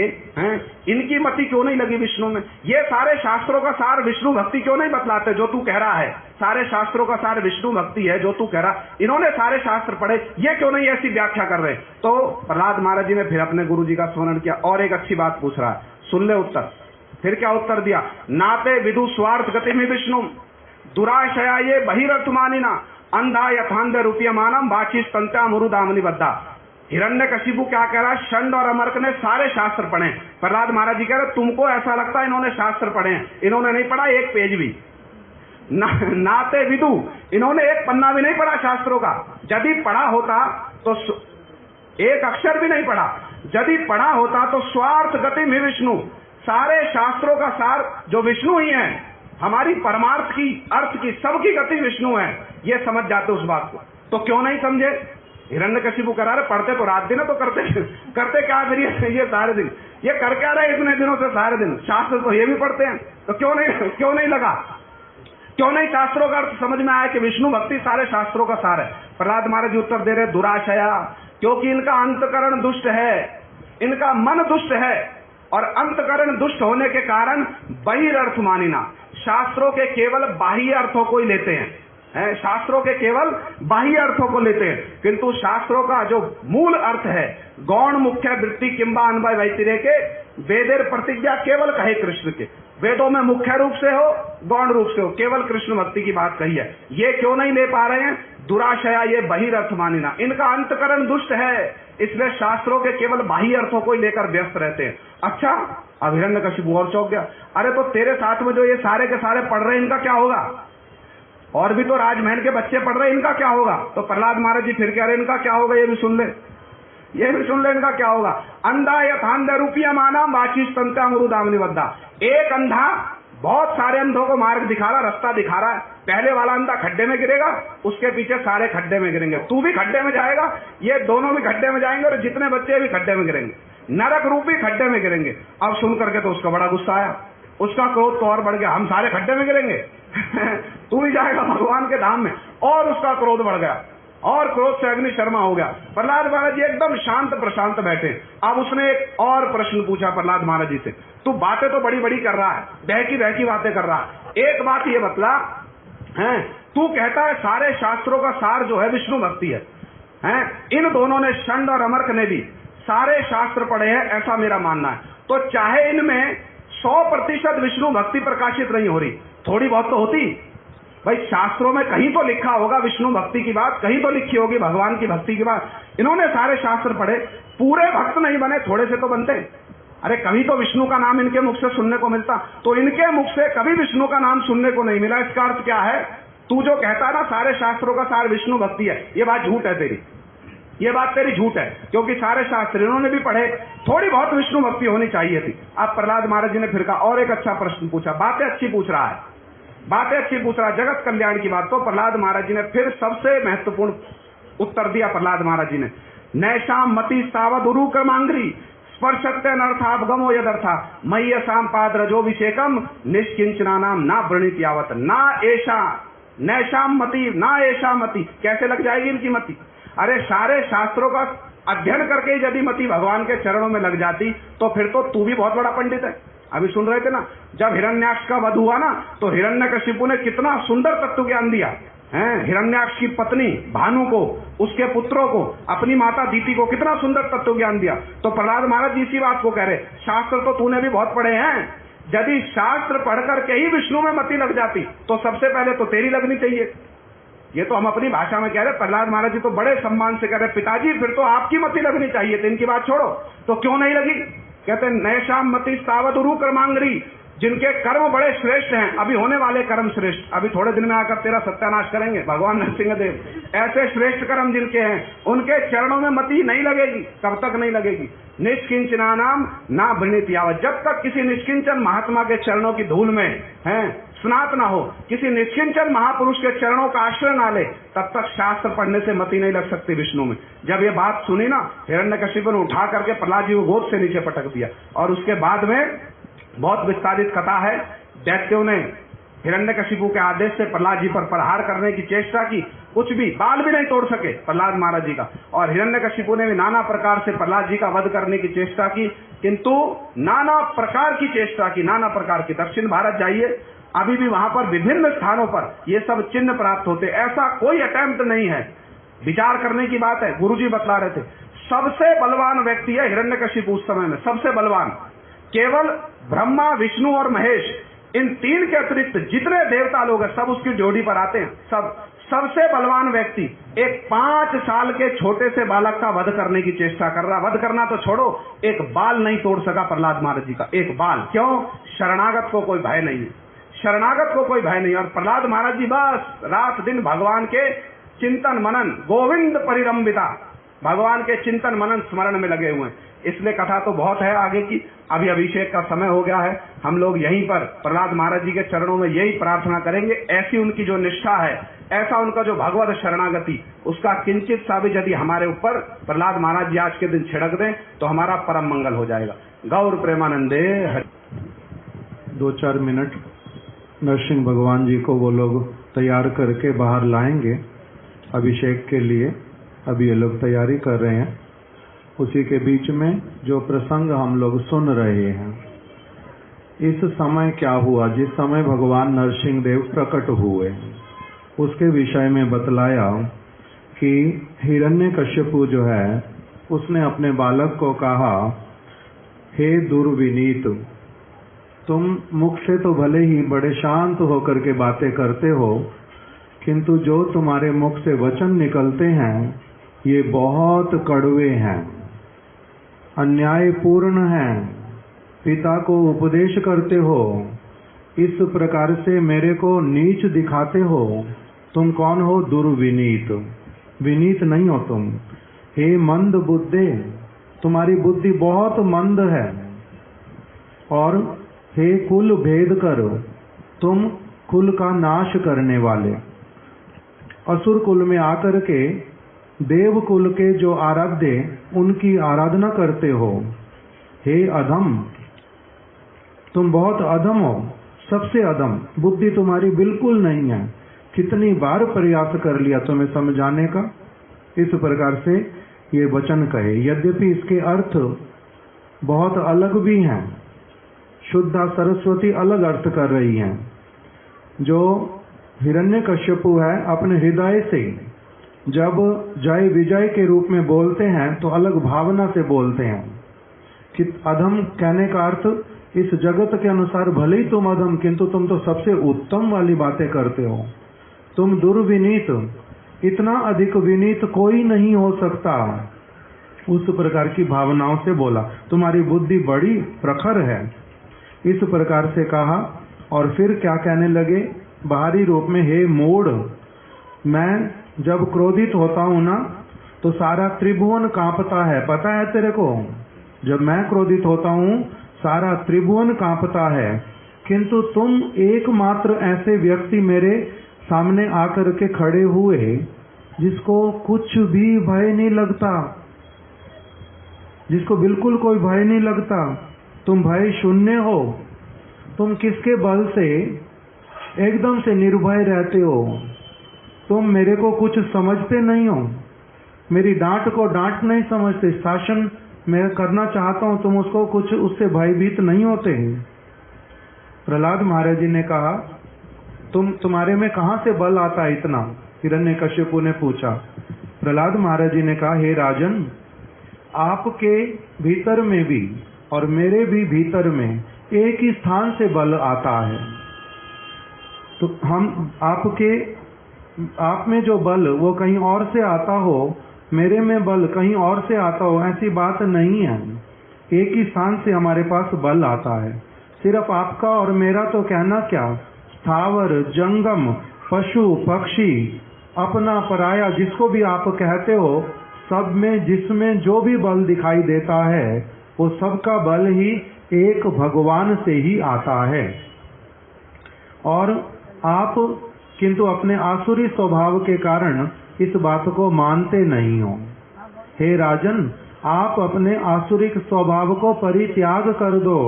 इनकी मति क्यों नहीं लगी विष्णु में? ये सारे शास्त्रों का सार विष्णु भक्ति क्यों नहीं बतलाते जो तू कह रहा है? सारे शास्त्रों का सार विष्णु भक्ति है जो तू कह रहा, इन्होंने सारे शास्त्र पढ़े, ये क्यों नहीं ऐसी व्याख्या कर रहे? तो प्रहलाद महाराज जी ने फिर अपने गुरु जी का स्मरण किया और एक अच्छी बात पूछ रहा है, सुन ले उत्तर। फिर क्या उत्तर दिया? नाते विदु स्वार्थ गति में विष्णु दुराशया ये बहिरर्थमानिना अंधा यथांध रूपीयमानम बाची स्तंत्या मुरुदामनि बद्धा। हिरण्यकशिपु क्या कह रहा है, षंड और अमर्क ने सारे शास्त्र पढ़े। प्रहलाद महाराज जी कह रहे तुमको ऐसा लगता है इन्होंने शास्त्र पढ़े हैं, इन्होंने नहीं पढ़ा एक पेज भी। नाते विदु, इन्होंने एक पन्ना भी नहीं पढ़ा शास्त्रों का। यदि पढ़ा होता तो एक अक्षर भी नहीं पढ़ा। यदि पढ़ा होता तो स्वार्थ गति में विष्णु, सारे शास्त्रों का सार जो विष्णु ही है, हमारी परमार्थ की, अर्थ की, सबकी गति विष्णु है, ये समझ जाते उस बात को। तो क्यों नहीं समझे? हिरण्यकशिपु करा रहे पढ़ते तो रात दिन है, तो करते क्या फिर ये सारे दिन, ये कर क्या रहे इतने दिनों से सारे दिन? शास्त्र तो ये भी पढ़ते हैं, तो क्यों नहीं लगा? क्यों नहीं शास्त्रों का अर्थ समझ में आया कि विष्णु भक्ति सारे शास्त्रों का सार है? प्रहलाद महाराज जी उत्तर दे रहे दुराशया, क्योंकि इनका अंतकरण दुष्ट है, इनका मन दुष्ट है, और अंतकरण दुष्ट होने के कारण बहिर्थ मानिना, शास्त्रों के केवल बाह्य अर्थों को ही लेते हैं, शास्त्रों के केवल बाह्य अर्थों को लेते हैं, किंतु शास्त्रों का जो मूल अर्थ है, गौण मुख्य वृत्ति किंबा अनवय वैतिरे के वेदेर प्रतिज्ञा केवल कहे कृष्ण के, वेदों में मुख्य रूप से हो, गौण रूप से हो, केवल कृष्ण भक्ति की बात कही है। ये क्यों नहीं ले पा रहे हैं? दुराशया, ये बहिर्थ मानिना, इनका अंतकरण दुष्ट है, इसलिए शास्त्रों के केवल बाह्य अर्थों को ही लेकर व्यस्त रहते हैं। अच्छा, अब हिरण्यकशिपु और चौंक गया, अरे तो तेरे साथ में जो ये सारे के सारे पढ़ रहे हैं, इनका क्या होगा? और भी तो राजमहल के बच्चे पढ़ रहे हैं, इनका क्या होगा? तो प्रहलाद महाराज जी फिर कह रहे इनका क्या होगा, ये भी सुन ले, इनका क्या होगा। अंधा यथांध रूपिया माना वाचिश तंत्या मरुदामनी बद्धा, एक अंधा बहुत सारे अंधों को मार्ग दिखा रहा, रास्ता दिखा रहा है। पहले वाला अंधा खड्डे में गिरेगा, उसके पीछे सारे खड्डे में गिरेंगे, तू भी खड्डे में जाएगा, ये दोनों भी खड्डे में जाएंगे, और जितने बच्चे भी खड्डे में गिरेंगे, नरक रूपी खड्डे में गिरेंगे। अब सुन करके तो उसका बड़ा गुस्सा आया, उसका क्रोध तो और बढ़ गया, हम सारे खड्डे में गिरेंगे तू भी जाएगा भगवान के धाम में, और उसका क्रोध बढ़ गया, और क्रोध से अग्नि शर्मा हो गया। प्रहलाद महाराज जी एकदम शांत प्रशांत बैठे। अब उसने एक और प्रश्न पूछा प्रहलाद महाराज जी से, तू बातें तो बड़ी बड़ी कर रहा है, बहकी बातें कर रहा है, एक बात ये बतला, हैं तू कहता है सारे शास्त्रों का सार जो है विष्णु भक्ति है, हैं इन दोनों ने, षंड और अमर्क ने भी सारे शास्त्र पढ़े हैं, ऐसा मेरा मानना है। तो चाहे इनमें 100% विष्णु भक्ति प्रकाशित नहीं हो रही, थोड़ी बहुत तो होती भाई, शास्त्रों में कहीं तो लिखा होगा विष्णु भक्ति की बात, कहीं तो लिखी होगी भगवान की भक्ति की बात। इन्होंने सारे शास्त्र पढ़े, पूरे भक्त नहीं बने, थोड़े से तो बनते। अरे कभी तो विष्णु का नाम इनके मुख से सुनने को मिलता, तो इनके मुख से कभी विष्णु का नाम सुनने को नहीं मिला। इसका अर्थ क्या है? तू जो कहता है ना सारे शास्त्रों का सार विष्णु भक्ति है, ये बात झूठ है तेरी, ये बात तेरी झूठ है, क्योंकि सारे शास्त्र इन्होंने भी पढ़े, थोड़ी बहुत विष्णु भक्ति होनी चाहिए थी। अब प्रहलाद महाराज जी ने फिर कहा और एक अच्छा प्रश्न पूछा, बातें अच्छी पूछ रहा है, जगत कल्याण की बात। तो प्रहलाद महाराज जी ने फिर सबसे महत्वपूर्ण उत्तर दिया। प्रहलाद महाराज जी ने, नैशाम मति सावध उरु क्रमांग्री स्पर्शत्य नर्थापगमो यदर्था मय्यसाम पादरजोभिषेकम निष्किंचनानाम ना वृणीत यावत ना ऐशा नैशाम मति ना ऐशा मति। कैसे लग जाएगी इनकी मति? अरे सारे शास्त्रों का अध्ययन करके यदि मति भगवान के चरणों में लग जाती तो फिर तो तू भी बहुत बड़ा पंडित है। अभी सुन रहे थे ना, जब हिरण्याक्ष का वध हुआ ना, तो हिरण्यकशिपु ने कितना सुंदर तत्व ज्ञान दिया है। हिरण्याक्ष की पत्नी भानु को, उसके पुत्रों को, अपनी माता दीति को कितना सुंदर तत्व ज्ञान दिया। तो प्रहलाद महाराज जी इसी बात को कह रहे, शास्त्र तो तूने भी बहुत पढ़े हैं, यदि शास्त्र पढ़ करके ही विष्णु में मति लग जाती तो सबसे पहले तो तेरी लगनी चाहिए। ये तो हम अपनी भाषा में कह रहे, प्रहलाद महाराज जी तो बड़े सम्मान से कह रहे, पिताजी फिर तो आपकी मति लगनी चाहिए थी, इनकी बात छोड़ो। तो क्यों नहीं लगी? कहते नैशाम मति सावध उरु कर्मांगरी, जिनके कर्म बड़े श्रेष्ठ हैं, अभी होने वाले कर्म श्रेष्ठ, अभी थोड़े दिन में आकर तेरा सत्यानाश करेंगे भगवान नरसिंह देव, ऐसे श्रेष्ठ कर्म जिनके हैं, उनके चरणों में मति नहीं लगेगी। कब तक नहीं लगेगी? निष्किंचना नाम ना वृणीत यावत, जब तक किसी निष्किंचन महात्मा के चरणों की धूल में है स्नात ना हो, किसी निष्किंचन महापुरुष के चरणों का आश्रय ना ले, तब तक शास्त्र पढ़ने से मति नहीं लग सकती विष्णु में। जब ये बात सुनी ना, हिरण्यकशिपु ने उठा करके प्रहलाद जी को गोद से नीचे पटक दिया, और उसके बाद में बहुत विस्तारित कथा है, दैत्यों ने हिरण्यकशिपु के आदेश से प्रहलाद जी पर प्रहार करने की चेष्टा की, कुछ भी बाल भी नहीं तोड़ सके प्रहलाद महाराज जी का, और हिरण्यकशिपु ने भी नाना प्रकार से प्रहलाद जी का वध करने की चेष्टा की, किंतु नाना प्रकार की चेष्टा की, नाना प्रकार की। दक्षिण भारत जाइए, अभी भी वहां पर विभिन्न स्थानों पर ये सब चिन्ह प्राप्त होते, ऐसा कोई अटेम्प्ट नहीं है। विचार करने की बात है, गुरुजी बतला रहे थे, सबसे बलवान व्यक्ति है हिरण्यकशिपु उस समय में, सबसे बलवान। केवल ब्रह्मा, विष्णु और महेश, इन तीन के अतिरिक्त जितने देवता लोग हैं सब उसकी जोड़ी पर आते हैं, सबसे बलवान व्यक्ति एक 5 साल के छोटे से बालक का वध करने की चेष्टा कर रहा। वध करना तो छोड़ो, एक बाल नहीं तोड़ सका प्रहलाद महाराज जी का, एक बाल। क्यों? शरणागत को कोई भय नहीं, शरणागत को कोई भय नहीं। और प्रहलाद महाराज जी बस रात दिन भगवान के चिंतन मनन, गोविंद परिरंबिता, भगवान के चिंतन मनन स्मरण में लगे हुए हैं। इसलिए कथा तो बहुत है आगे की, अभी अभिषेक का समय हो गया है। हम लोग यहीं पर प्रहलाद महाराज जी के चरणों में यही प्रार्थना करेंगे, ऐसी उनकी जो निष्ठा है, ऐसा उनका जो भगवत शरणागति, उसका किंचित सा भी यदि हमारे ऊपर प्रहलाद महाराज जी आज के दिन छिड़क दें तो हमारा परम मंगल हो जाएगा। गौर प्रेमानंदे। 2-4 मिनट नरसिंह भगवान जी को वो लोग तैयार करके बाहर लाएंगे अभिषेक के लिए। अभी ये लोग तैयारी कर रहे हैं। उसी के बीच में जो प्रसंग हम लोग सुन रहे हैं, इस समय क्या हुआ, जिस समय भगवान नरसिंह देव प्रकट हुए, उसके विषय में बतलाया कि हिरण्यकश्यपु जो है उसने अपने बालक को कहा, हे दुर्विनीत, तुम मुख से तो भले ही बड़े शांत होकर के बातें करते हो, किंतु जो तुम्हारे मुख से वचन निकलते हैं ये बहुत कड़वे हैं, अन्यायपूर्ण हैं, पिता को उपदेश करते हो, इस प्रकार से मेरे को नीच दिखाते हो। तुम कौन हो? दुर्विनीत, विनीत नहीं हो तुम। हे मंद बुद्धे, तुम्हारी बुद्धि बहुत मंद है। और हे कुल भेद कर, तुम कुल का नाश करने वाले, असुर कुल में आकर के देव कुल के जो आराध्य, उनकी आराधना करते हो। हे अधम, तुम बहुत अधम हो, सबसे अधम, बुद्धि तुम्हारी बिल्कुल नहीं है। कितनी बार प्रयास कर लिया तुम्हें समझाने का। इस प्रकार से ये वचन कहे, यद्यपि इसके अर्थ बहुत अलग भी हैं। शुद्धा सरस्वती अलग अर्थ कर रही हैं। जो हिरण्यकश्यपु है अपने हृदय से जब जय विजय के रूप में बोलते हैं तो अलग भावना से बोलते हैं कि अधम कहने का अर्थ, इस जगत के अनुसार भले ही तुम अधम, किंतु तुम तो सबसे उत्तम वाली बातें करते हो। तुम दुर्विनीत, इतना अधिक विनीत कोई नहीं हो सकता। उस प्रकार की भावनाओं से बोला, तुम्हारी बुद्धि बड़ी प्रखर है, इस प्रकार से कहा। और फिर क्या कहने लगे बाहरी रूप में, हे मूढ़, मैं जब क्रोधित होता हूं ना तो सारा त्रिभुवन कांपता है, पता है तेरे को? जब मैं क्रोधित होता हूं सारा त्रिभुवन कांपता है, किंतु तुम एकमात्र ऐसे व्यक्ति मेरे सामने आकर के खड़े हुए जिसको कुछ भी भय नहीं लगता, जिसको बिल्कुल कोई भय नहीं लगता। तुम भय शून्य हो। तुम किसके बल से एकदम से निर्भय रहते हो? तुम मेरे को कुछ समझते नहीं हो, मेरी डांट को डांट नहीं समझते। शासन मैं करना चाहता हूं, तुम उसको कुछ उससे भयभीत नहीं होते। प्रहलाद महाराज जी ने कहा, तुम्हारे में कहां से बल आता है इतना? हिरण्यकश्यपु ने पूछा। प्रहलाद महाराज जी ने कहा, हे राजन, आपके भीतर में भी और मेरे भी भीतर में एक ही स्थान से बल आता है। तो हम आप में जो बल वो कहीं और से आता हो, मेरे में बल कहीं और से आता हो, ऐसी बात नहीं है। एक ही स्थान से हमारे पास बल आता है। सिर्फ आपका और मेरा तो कहना क्या, स्थावर जंगम पशु पक्षी अपना पराया जिसको भी आप कहते हो, सब में जिसमें जो भी बल दिखाई देता है वो सबका बल ही एक भगवान से ही आता है। और आप किंतु अपने आसुरी स्वभाव के कारण इस बात को मानते नहीं हो। हे राजन, आप अपने आसुरिक स्वभाव को परित्याग कर दो।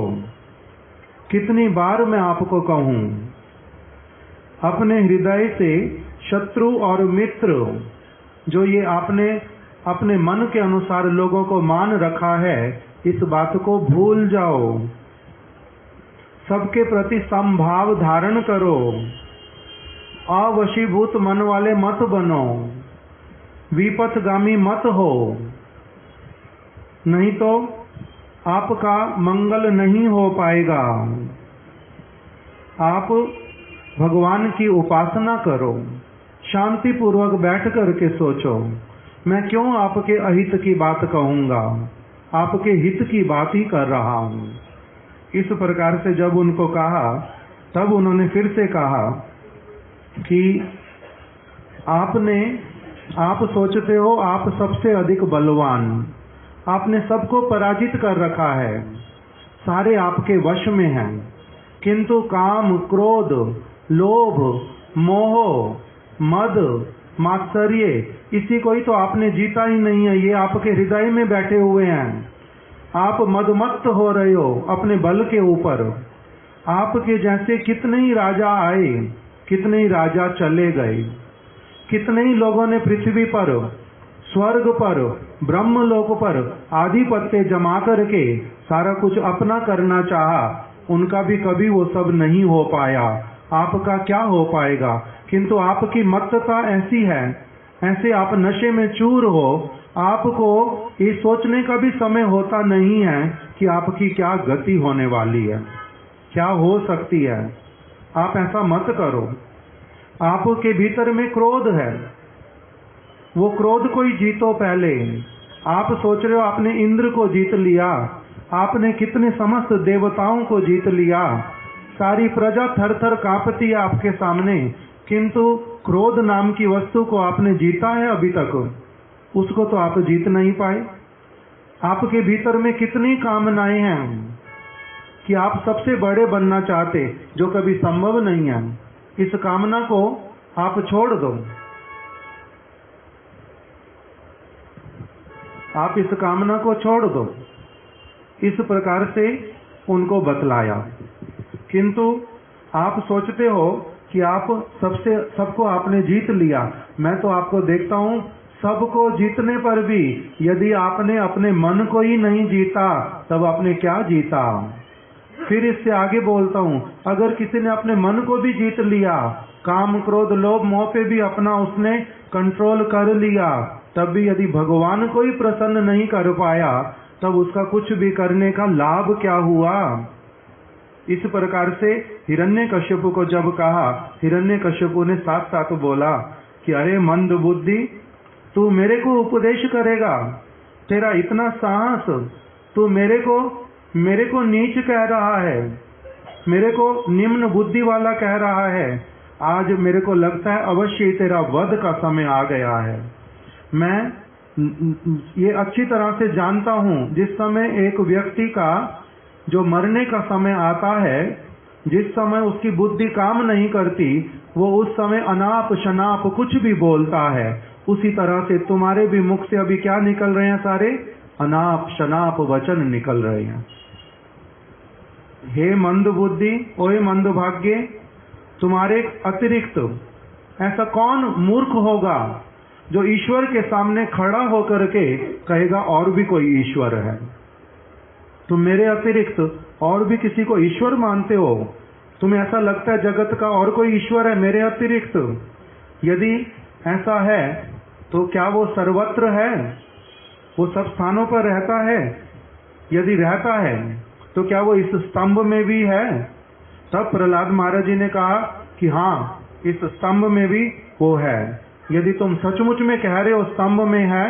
कितनी बार मैं आपको कहूं, अपने हृदय से शत्रु और मित्र जो ये आपने अपने मन के अनुसार लोगों को मान रखा है, इस बात को भूल जाओ। सबके प्रति समभाव धारण करो। अवशीभूत मन वाले मत बनो, विपथगामी मत हो, नहीं तो आपका मंगल नहीं हो पाएगा। आप भगवान की उपासना करो, शांति पूर्वक बैठ करके सोचो, मैं क्यों आपके अहित की बात कहूंगा, आपके हित की बात ही कर रहा हूं। इस प्रकार से जब उनको कहा, तब उन्होंने फिर से कहा कि आप सोचते हो आप सबसे अधिक बलवान, आपने सबको पराजित कर रखा है, सारे आपके वश में हैं, किंतु काम, क्रोध, लोभ, मोह, मद, मात्सर्य, इसी को ही तो आपने जीता ही नहीं है। ये आपके हृदय में बैठे हुए हैं। आप मदमत्त हो रहे हो अपने बल के ऊपर। आपके जैसे कितने ही राजा आए, कितने ही राजा चले गए, कितने ही लोगों ने पृथ्वी पर, स्वर्ग पर, ब्रह्मलोक पर आधिपत्य जमा करके सारा कुछ अपना करना चाहा, उनका भी कभी वो सब नहीं हो पाया। आपका क्या हो पाएगा? किंतु आपकी मत्तता ऐसी है, ऐसे आप नशे में चूर हो, आपको ये सोचने का भी समय होता नहीं है कि आपकी क्या गति होने वाली है, क्या हो सकती है। आप ऐसा मत करो। आपके भीतर में क्रोध है, वो क्रोध को ही जीतो पहले। आप सोच रहे हो आपने इंद्र को जीत लिया, आपने कितने समस्त देवताओं को जीत लिया, सारी प्रजा थर थर कांपती है आपके सामने, किंतु क्रोध नाम की वस्तु को आपने जीता है अभी तक? उसको तो आप जीत नहीं पाए। आपके भीतर में कितनी कामनाएं हैं कि आप सबसे बड़े बनना चाहते, जो कभी संभव नहीं है। इस कामना को आप छोड़ दो। आप इस कामना को छोड़ दो। इस प्रकार से उनको बतलाया। किंतु आप सोचते हो कि आप सबको आपने जीत लिया। मैं तो आपको देखता हूं, सबको जीतने पर भी यदि आपने अपने मन को ही नहीं जीता, तब आपने क्या जीता? फिर इससे आगे बोलता हूं, अगर किसी ने अपने मन को भी जीत लिया, काम, क्रोध, लोभ, मोह पे भी अपना उसने कंट्रोल कर लिया, तब भी यदि भगवान को ही प्रसन्न नहीं कर पाया, तब उसका कुछ भी करने का लाभ क्या हुआ? इस प्रकार से हिरण्यकश्यप को जब कहा, हिरण्यकश्यप ने साथ साथ बोला कि अरे मंद बुद्धि, तू मेरे को उपदेश करेगा? तेरा इतना साहस, तू मेरे को नीच कह रहा है, मेरे को निम्न बुद्धि वाला कह रहा है। आज मेरे को लगता है अवश्य तेरा वध का समय आ गया है। मैं ये अच्छी तरह से जानता हूं, जिस समय एक व्यक्ति का जो मरने का समय आता है, जिस समय उसकी बुद्धि काम नहीं करती, वो उस समय अनाप शनाप कुछ भी बोलता है। उसी तरह से तुम्हारे भी मुख से अभी क्या निकल रहे हैं? सारे अनाप शनाप वचन निकल रहे हैं। हे मंद बुद्धि, ओए मंद भाग्य, तुम्हारे अतिरिक्त ऐसा कौन मूर्ख होगा जो ईश्वर के सामने खड़ा होकर के कहेगा और भी कोई ईश्वर है? तुम मेरे अतिरिक्त और भी किसी को ईश्वर मानते हो? तुम्हें ऐसा लगता है जगत का और कोई ईश्वर है मेरे अतिरिक्त? यदि ऐसा है तो क्या वो सर्वत्र है? वो सब स्थानों पर रहता है? यदि रहता है तो क्या वो इस स्तंभ में भी है? तब प्रहलाद महाराज जी ने कहा कि हाँ, इस स्तंभ में भी वो है। यदि तुम सचमुच में कह रहे हो स्तंभ में है,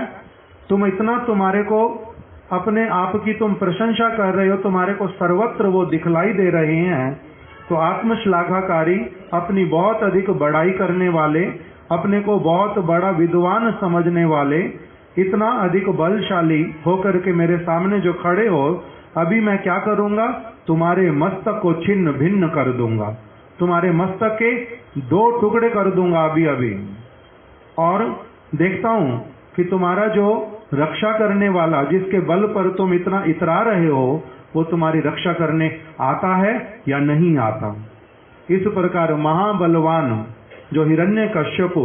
तुम इतना तुम्हारे को अपने आप की तुम प्रशंसा कर रहे हो, तुम्हारे को सर्वत्र वो दिखलाई दे रहे हैं, तो आत्मश्लाघाकारी, अपनी बहुत अधिक बड़ाई करने वाले, अपने को बहुत बड़ा विद्वान समझने वाले, इतना अधिक बलशाली होकर के मेरे सामने जो खड़े हो, अभी मैं क्या करूंगा? तुम्हारे मस्तक को छिन्न भिन्न कर दूंगा, तुम्हारे मस्तक के 2 टुकड़े कर दूंगा अभी अभी। और देखता हूं कि तुम्हारा जो रक्षा करने वाला, जिसके बल पर तुम इतना इतरा रहे हो, वो तुम्हारी रक्षा करने आता है या नहीं आता। इस प्रकार महाबलवान जो हिरण्यकश्यप,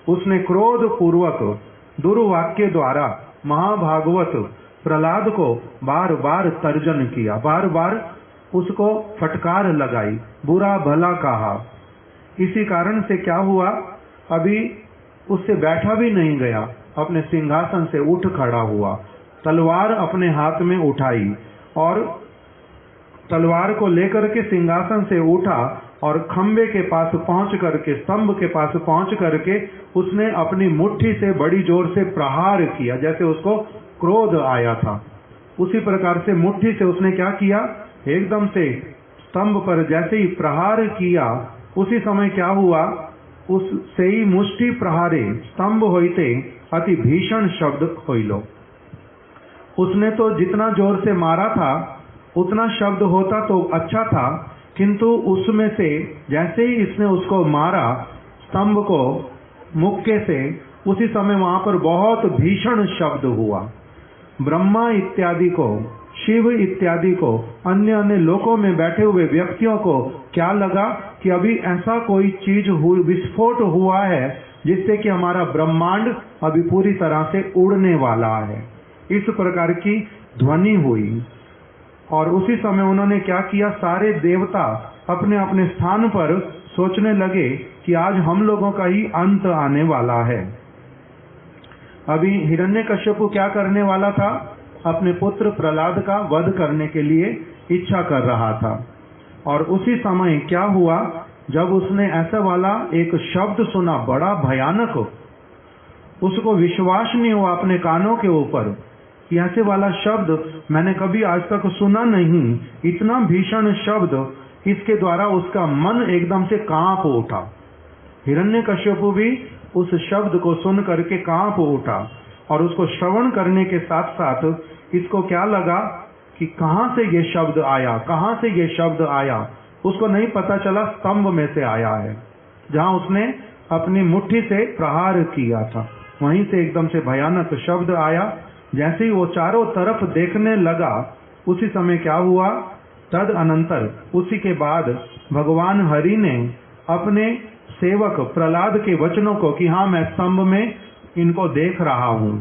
उसने क्रोध पूर्वक दुर्वाक्य द्वारा महाभागवत प्रहलाद को बार बार तर्जन किया, बार बार उसको फटकार लगाई, बुरा भला कहा। इसी कारण से क्या हुआ, अभी उससे बैठा भी नहीं गया, अपने सिंहासन से उठ खड़ा हुआ, तलवार अपने हाथ में उठाई और तलवार को लेकर के सिंहासन से उठा और खंबे के पास पहुंच करके, स्तंभ के पास पहुंच करके उसने अपनी मुट्ठी से बड़ी जोर से प्रहार किया, जैसे उसको क्रोध आया था। उसी प्रकार से मुट्ठी से उसने क्या किया, एकदम से स्तंभ पर जैसे ही प्रहार किया, उसी समय क्या हुआ, उससे ही मुष्टि प्रहारे स्तंभ होइते अति भीषण शब्द होइलो। उसने तो जितना जोर से मारा था उतना शब्द होता तो अच्छा था, किंतु उसमें से जैसे ही इसने उसको मारा स्तंभ को मुक्के से, उसी समय वहां पर बहुत भीषण शब्द हुआ। ब्रह्मा इत्यादि को, शिव इत्यादि को, अन्य अन्य लोकों में बैठे हुए व्यक्तियों को क्या लगा कि अभी ऐसा कोई चीज हुई, विस्फोट हुआ है जिससे कि हमारा ब्रह्मांड अभी पूरी तरह से उड़ने वाला है। इस प्रकार की ध्वनि हुई और उसी समय उन्होंने क्या किया, सारे देवता अपने अपने स्थान पर सोचने लगे कि आज हम लोगों का ही अंत आने वाला है। अभी हिरण्यकश्यपु क्या करने वाला था, अपने पुत्र प्रहलाद का वध करने के लिए इच्छा कर रहा था। और उसी समय क्या हुआ, जब उसने ऐसा वाला एक शब्द सुना बड़ा भयानक, उसको विश्वास नहीं हुआ अपने कानों के ऊपर कि ऐसे वाला शब्द मैंने कभी आज तक सुना नहीं, इतना भीषण शब्द। इसके द्वारा उसका मन एकदम से कांप उठा। हिरण्यकश्यपु भी उस शब्द को सुन करके कांप उठा और उसको श्रवण करने के साथ साथ इसको क्या लगा कि कहां से ये शब्द आया, कहां से ये शब्द आया। उसको नहीं पता चला, स्तंभ में से आया है जहां उसने अपनी मुट्ठी से प्रहार किया था, वहीं से एकदम से भयानक शब्द आया। जैसे ही वो चारों तरफ देखने लगा, उसी समय क्या हुआ, तद अनंतर उसी के बाद भगवान हरि ने अपने सेवक प्रहलाद के वचनों को कि हाँ मैं स्तंभ में इनको देख रहा हूँ,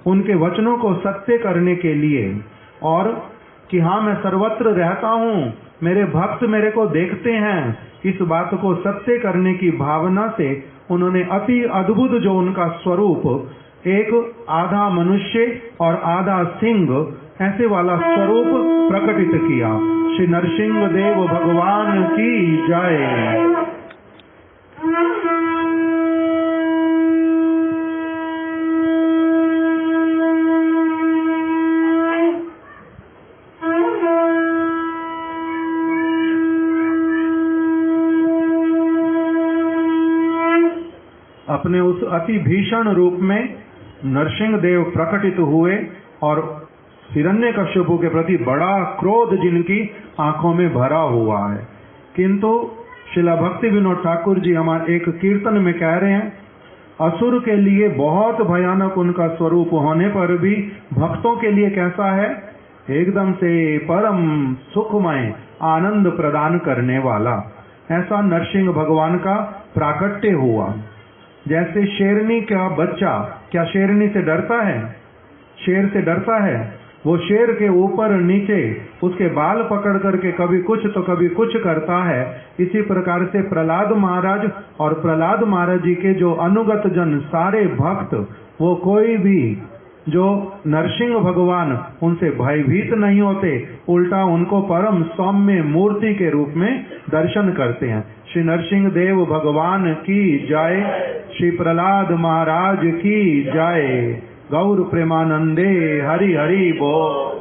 उनके वचनों को सत्य करने के लिए, और कि हाँ मैं सर्वत्र रहता हूँ, मेरे भक्त मेरे को देखते हैं, इस बात को सत्य करने की भावना से उन्होंने अति अद्भुत जो उनका स्वरूप, एक आधा मनुष्य और आधा सिंह ऐसे वाला स्वरूप प्रकटित किया। श्री नरसिंह देव भगवान की जय। अपने उस अति भीषण रूप में नरसिंह देव प्रकटित हुए और हिरण्यकश्यपु के प्रति बड़ा क्रोध जिनकी आंखों में भरा हुआ है। किंतु श्रीला भक्ति विनोद ठाकुर जी हमारे एक कीर्तन में कह रहे हैं, असुर के लिए बहुत भयानक उनका स्वरूप होने पर भी भक्तों के लिए कैसा है, एकदम से परम सुखमय आनंद प्रदान करने वाला। ऐसा नरसिंह भगवान का प्राकट्य हुआ। जैसे शेरनी का बच्चा क्या शेरनी से डरता है, शेर से डरता है, वो शेर के ऊपर नीचे उसके बाल पकड़ करके कभी कुछ तो कभी कुछ करता है। इसी प्रकार से प्रहलाद महाराज और प्रहलाद महाराज जी के जो अनुगत जन सारे भक्त, वो कोई भी जो नरसिंह भगवान उनसे भयभीत नहीं होते, उल्टा उनको परम सौम्य मूर्ति के रूप में दर्शन करते हैं। श्री नरसिंह देव भगवान की जय। श्री प्रहलाद महाराज की जय। गौर प्रेमानंदे हरि हरि बोल।